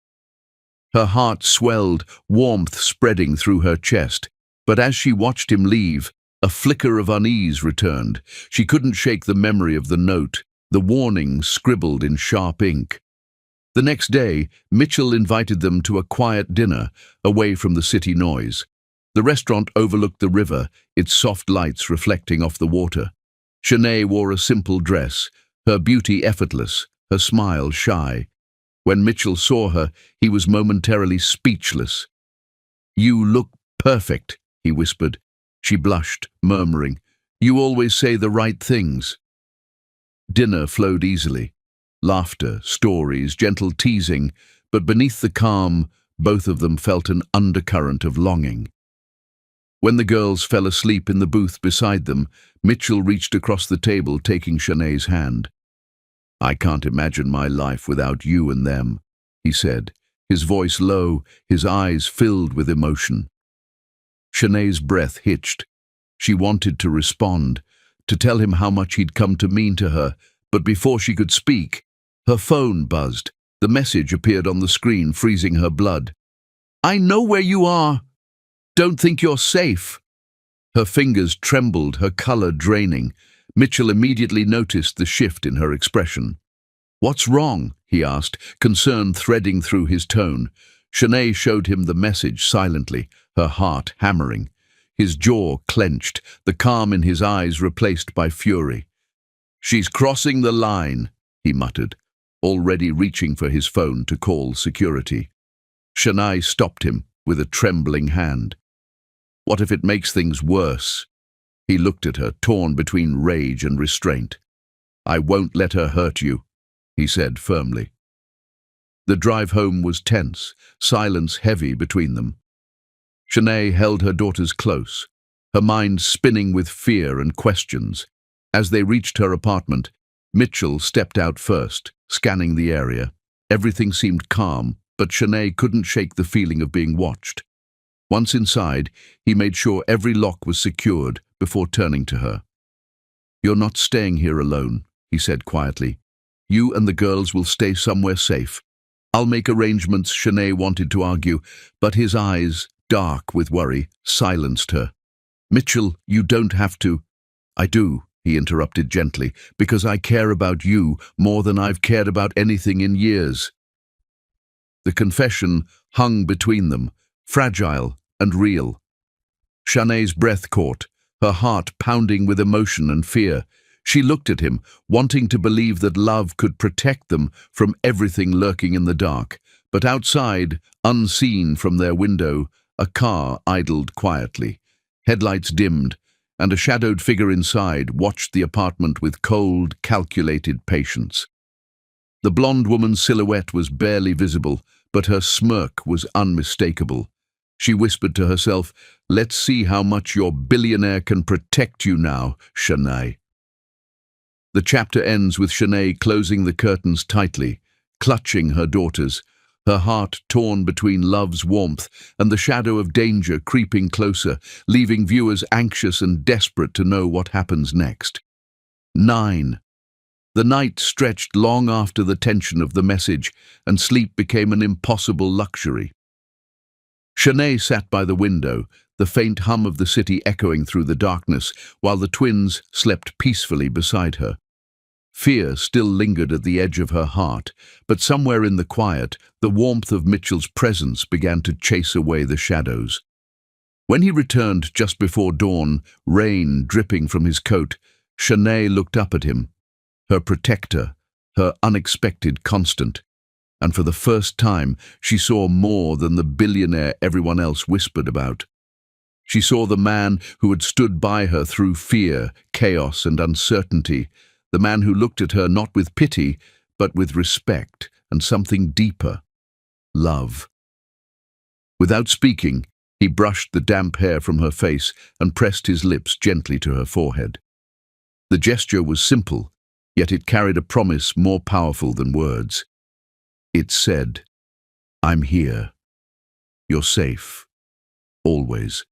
S1: Her heart swelled, warmth spreading through her chest. But as she watched him leave, a flicker of unease returned. She couldn't shake the memory of the note, the warning scribbled in sharp ink. The next day, Mitchell invited them to a quiet dinner, away from the city noise. The restaurant overlooked the river, its soft lights reflecting off the water. Shanae wore a simple dress, her beauty effortless, her smile shy. When Mitchell saw her, he was momentarily speechless. "You look perfect," he whispered. She blushed, murmuring, "You always say the right things." Dinner flowed easily. Laughter, stories, gentle teasing, but beneath the calm, both of them felt an undercurrent of longing. When the girls fell asleep in the booth beside them, Mitchell reached across the table, taking Shanae's hand. "I can't imagine my life without you and them," he said, his voice low, his eyes filled with emotion. Shanae's breath hitched. She wanted to respond, to tell him how much he'd come to mean to her, but before she could speak, her phone buzzed. The message appeared on the screen, freezing her blood. "I know where you are. Don't think you're safe." Her fingers trembled, her color draining. Mitchell immediately noticed the shift in her expression. "What's wrong?" he asked, concern threading through his tone. Shanae showed him the message silently, her heart hammering. His jaw clenched, the calm in his eyes replaced by fury. "She's crossing the line," he muttered, already reaching for his phone to call security. Shanae stopped him with a trembling hand. "What if it makes things worse?" He looked at her, torn between rage and restraint. "I won't let her hurt you," he said firmly. The drive home was tense, silence heavy between them. Shanae held her daughters close, her mind spinning with fear and questions. As they reached her apartment, Mitchell stepped out first, scanning the area. Everything seemed calm, but Shanae couldn't shake the feeling of being watched. Once inside, he made sure every lock was secured before turning to her. "You're not staying here alone," he said quietly. "You and the girls will stay somewhere safe. I'll make arrangements," Shanae wanted to argue, but his eyes, dark with worry, silenced her. "Mitchell, you don't have to." "I do," he interrupted gently, "because I care about you more than I've cared about anything in years." The confession hung between them, fragile and real. Shanae's breath caught, her heart pounding with emotion and fear. She looked at him, wanting to believe that love could protect them from everything lurking in the dark. But outside, unseen from their window, a car idled quietly. Headlights dimmed, and a shadowed figure inside watched the apartment with cold, calculated patience. The blonde woman's silhouette was barely visible, but her smirk was unmistakable. She whispered to herself, "Let's see how much your billionaire can protect you now, Shanae." The chapter ends with Shanae closing the curtains tightly, clutching her daughters, her heart torn between love's warmth and the shadow of danger creeping closer, leaving viewers anxious and desperate to know what happens next. 9. The night stretched long after the tension of the message, and sleep became an impossible luxury. Shanae sat by the window, the faint hum of the city echoing through the darkness, while the twins slept peacefully beside her. Fear still lingered at the edge of her heart, but somewhere in the quiet, the warmth of Mitchell's presence began to chase away the shadows. When he returned just before dawn, rain dripping from his coat, Shanae looked up at him, her protector, her unexpected constant. And for the first time, she saw more than the billionaire everyone else whispered about. She saw the man who had stood by her through fear, chaos, and uncertainty, the man who looked at her not with pity, but with respect and something deeper, love. Without speaking, he brushed the damp hair from her face and pressed his lips gently to her forehead. The gesture was simple, yet it carried a promise more powerful than words. It said, "I'm here. You're safe. Always."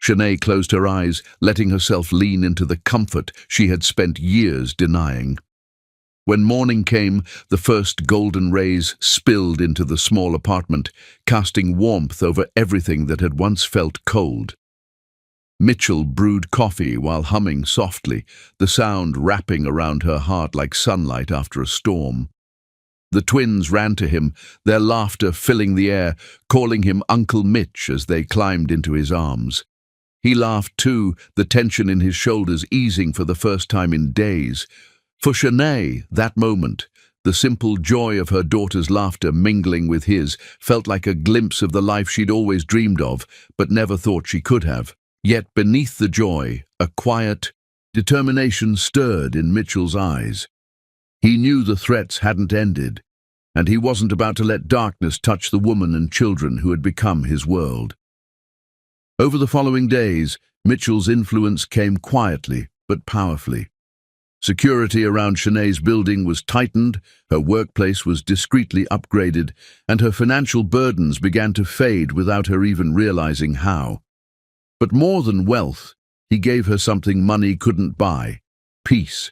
S1: Shanae closed her eyes, letting herself lean into the comfort she had spent years denying. When morning came, the first golden rays spilled into the small apartment, casting warmth over everything that had once felt cold. Mitchell brewed coffee while humming softly, the sound wrapping around her heart like sunlight after a storm. The twins ran to him, their laughter filling the air, calling him Uncle Mitch as they climbed into his arms. He laughed too, the tension in his shoulders easing for the first time in days. For Shanae, that moment, the simple joy of her daughter's laughter mingling with his, felt like a glimpse of the life she'd always dreamed of, but never thought she could have. Yet beneath the joy, a quiet determination stirred in Mitchell's eyes. He knew the threats hadn't ended, and he wasn't about to let darkness touch the woman and children who had become his world. Over the following days, Mitchell's influence came quietly but powerfully. Security around Shanae's building was tightened, her workplace was discreetly upgraded, and her financial burdens began to fade without her even realizing how. But more than wealth, he gave her something money couldn't buy: peace.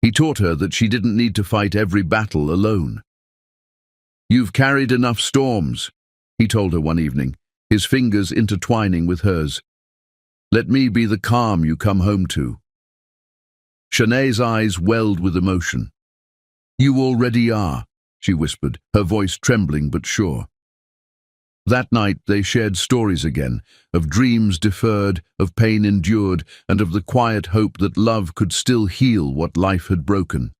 S1: He taught her that she didn't need to fight every battle alone. "You've carried enough storms," he told her one evening, his fingers intertwining with hers. "Let me be the calm you come home to." Shanae's eyes welled with emotion. "You already are," she whispered, her voice trembling but sure. That night they shared stories again, of dreams deferred, of pain endured, and of the quiet hope that love could still heal what life had broken.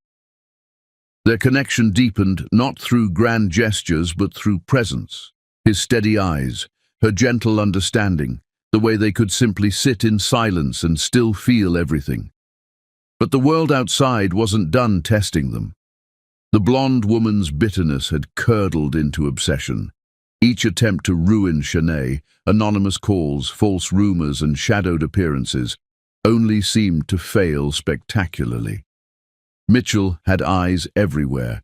S1: Their connection deepened not through grand gestures but through presence. His steady eyes, her gentle understanding, the way they could simply sit in silence and still feel everything. But the world outside wasn't done testing them. The blonde woman's bitterness had curdled into obsession. Each attempt to ruin Shanae, anonymous calls, false rumors, and shadowed appearances, only seemed to fail spectacularly. Mitchell had eyes everywhere,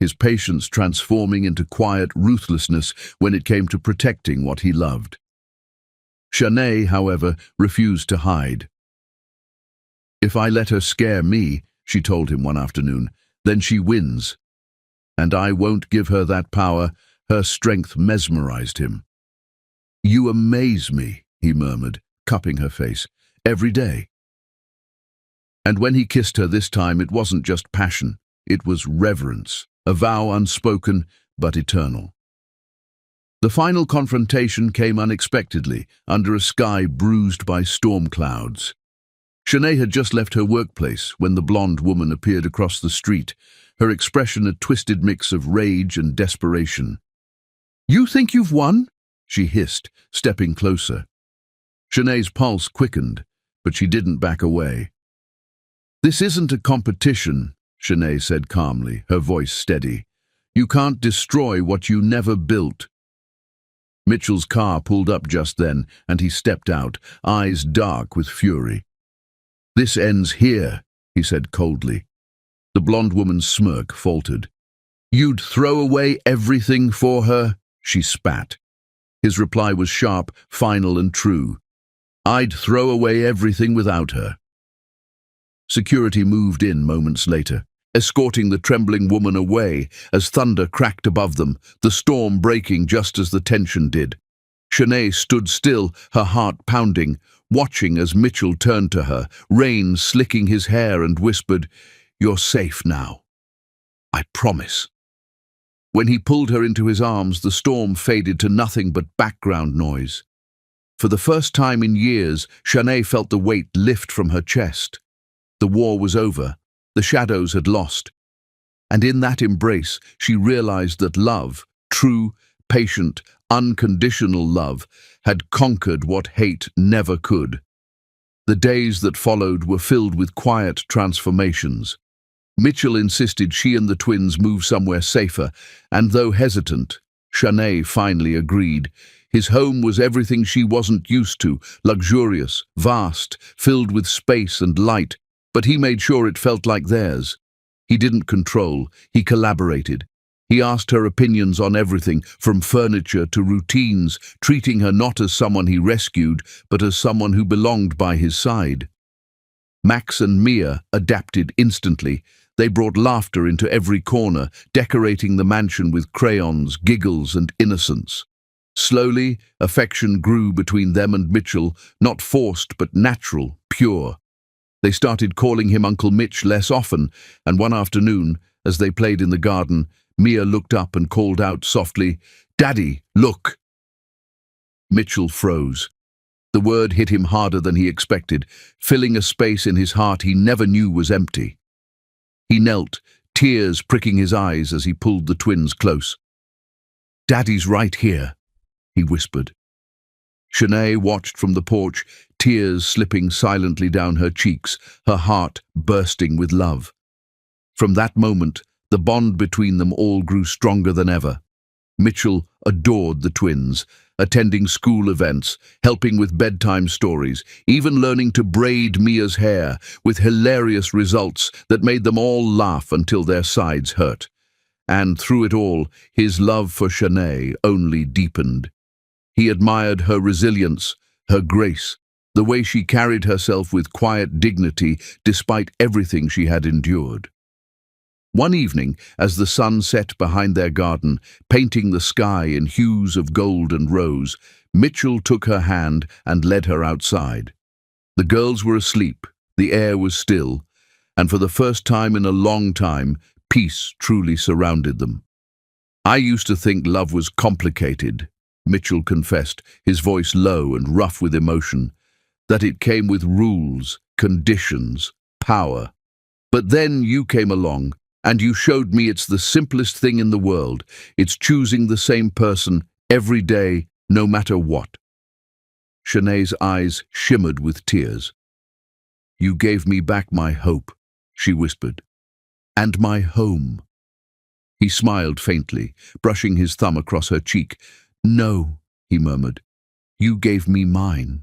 S1: his patience transforming into quiet ruthlessness when it came to protecting what he loved. Shanae, however, refused to hide. "If I let her scare me," she told him one afternoon, "then she wins. And I won't give her that power." Her strength mesmerized him. "You amaze me," he murmured, cupping her face, "every day." And when he kissed her this time, it wasn't just passion, it was reverence, a vow unspoken but eternal. The final confrontation came unexpectedly, under a sky bruised by storm clouds. Shanae had just left her workplace when the blonde woman appeared across the street, her expression a twisted mix of rage and desperation. "You think you've won?" she hissed, stepping closer. Shanae's pulse quickened, but she didn't back away. "This isn't a competition," Shanae said calmly, her voice steady. "You can't destroy what you never built." Mitchell's car pulled up just then, and he stepped out, eyes dark with fury. "This ends here," he said coldly. The blonde woman's smirk faltered. "You'd throw away everything for her?" she spat. His reply was sharp, final and true. "I'd throw away everything without her." Security moved in moments later, escorting the trembling woman away as thunder cracked above them, the storm breaking just as the tension did. Shanae stood still, her heart pounding, watching as Mitchell turned to her, rain slicking his hair, and whispered, "You're safe now. I promise." When he pulled her into his arms, the storm faded to nothing but background noise. For the first time in years, Shanae felt the weight lift from her chest. The war was over. The shadows had lost. And in that embrace, she realized that love, true, patient, unconditional love, had conquered what hate never could. The days that followed were filled with quiet transformations. Mitchell insisted she and the twins move somewhere safer, and though hesitant, Shanae finally agreed. His home was everything she wasn't used to, luxurious, vast, filled with space and light, but he made sure it felt like theirs. He didn't control, he collaborated. He asked her opinions on everything, from furniture to routines, treating her not as someone he rescued, but as someone who belonged by his side. Max and Mia adapted instantly. They brought laughter into every corner, decorating the mansion with crayons, giggles, and innocence. Slowly, affection grew between them and Mitchell, not forced but natural, pure. They started calling him Uncle Mitch less often, and one afternoon, as they played in the garden, Mia looked up and called out softly, "Daddy, look!" Mitchell froze. The word hit him harder than he expected, filling a space in his heart he never knew was empty. He knelt, tears pricking his eyes as he pulled the twins close. "Daddy's right here," he whispered. Shanae watched from the porch, tears slipping silently down her cheeks, her heart bursting with love. From that moment, the bond between them all grew stronger than ever. Mitchell adored the twins, attending school events, helping with bedtime stories, even learning to braid Mia's hair, with hilarious results that made them all laugh until their sides hurt. And through it all, his love for Shanae only deepened. He admired her resilience, her grace, the way she carried herself with quiet dignity despite everything she had endured. One evening, as the sun set behind their garden, painting the sky in hues of gold and rose, Mitchell took her hand and led her outside. The girls were asleep, the air was still, and for the first time in a long time, peace truly surrounded them. "I used to think love was complicated," Mitchell confessed, his voice low and rough with emotion, that it came with rules, conditions, power. But then you came along, and you showed me it's the simplest thing in the world. It's choosing the same person every day, no matter what. Shanae's eyes shimmered with tears. You gave me back my hope, she whispered, and my home. He smiled faintly, brushing his thumb across her cheek. No, he murmured, you gave me mine.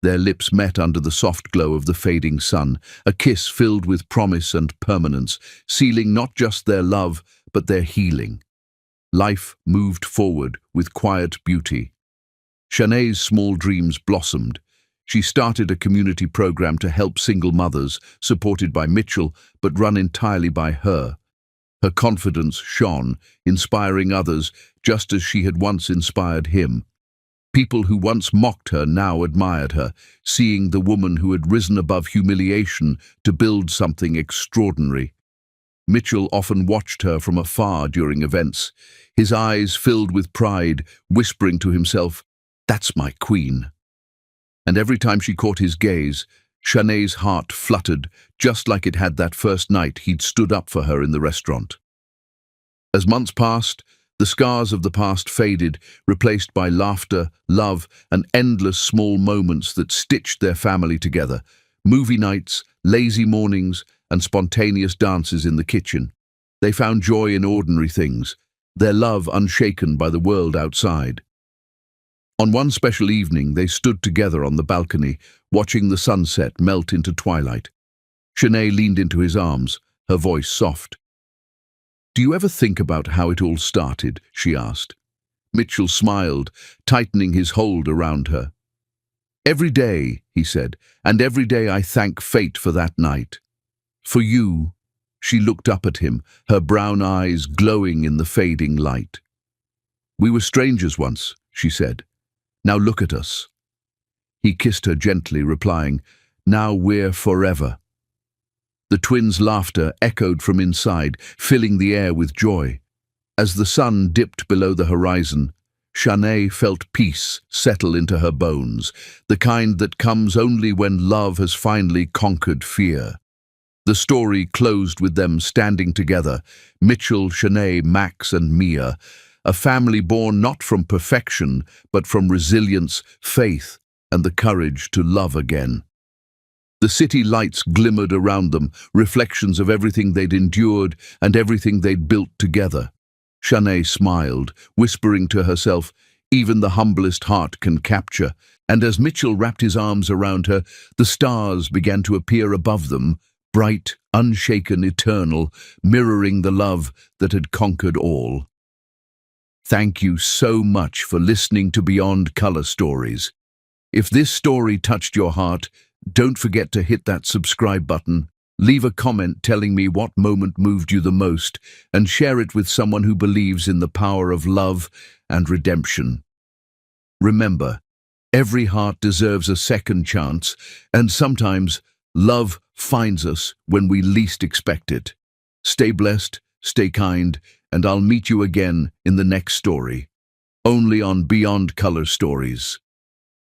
S1: Their lips met under the soft glow of the fading sun, a kiss filled with promise and permanence, sealing not just their love, but their healing. Life moved forward with quiet beauty. Shanae's small dreams blossomed. She started a community program to help single mothers, supported by Mitchell, but run entirely by her. Her confidence shone, inspiring others just as she had once inspired him. People who once mocked her now admired her, seeing the woman who had risen above humiliation to build something extraordinary. Mitchell often watched her from afar during events, his eyes filled with pride, whispering to himself, "That's my queen." And every time she caught his gaze, Shanae's heart fluttered, just like it had that first night he'd stood up for her in the restaurant. As months passed, the scars of the past faded, replaced by laughter, love, and endless small moments that stitched their family together. Movie nights, lazy mornings, and spontaneous dances in the kitchen. They found joy in ordinary things, their love unshaken by the world outside. On one special evening, they stood together on the balcony, watching the sunset melt into twilight. Shanae leaned into his arms, her voice soft. "Do you ever think about how it all started?" she asked. Mitchell smiled, tightening his hold around her. "Every day," he said, "and every day I thank fate for that night. For you." She looked up at him, her brown eyes glowing in the fading light. "We were strangers once," she said. "Now look at us." He kissed her gently, replying, "Now we're forever." The twins' laughter echoed from inside, filling the air with joy. As the sun dipped below the horizon, Shanae felt peace settle into her bones, the kind that comes only when love has finally conquered fear. The story closed with them standing together, Mitchell, Shanae, Max, and Mia, a family born not from perfection, but from resilience, faith, and the courage to love again. The city lights glimmered around them, reflections of everything they'd endured and everything they'd built together. Shanae smiled, whispering to herself, "Even the humblest heart can capture." And as Mitchell wrapped his arms around her, the stars began to appear above them, bright, unshaken, eternal, mirroring the love that had conquered all. Thank you so much for listening to Beyond Color Stories. If this story touched your heart, don't forget to hit that subscribe button, leave a comment telling me what moment moved you the most, and share it with someone who believes in the power of love and redemption. Remember, every heart deserves a second chance, and sometimes love finds us when we least expect it. Stay blessed, stay kind, and I'll meet you again in the next story, only on Beyond Color Stories.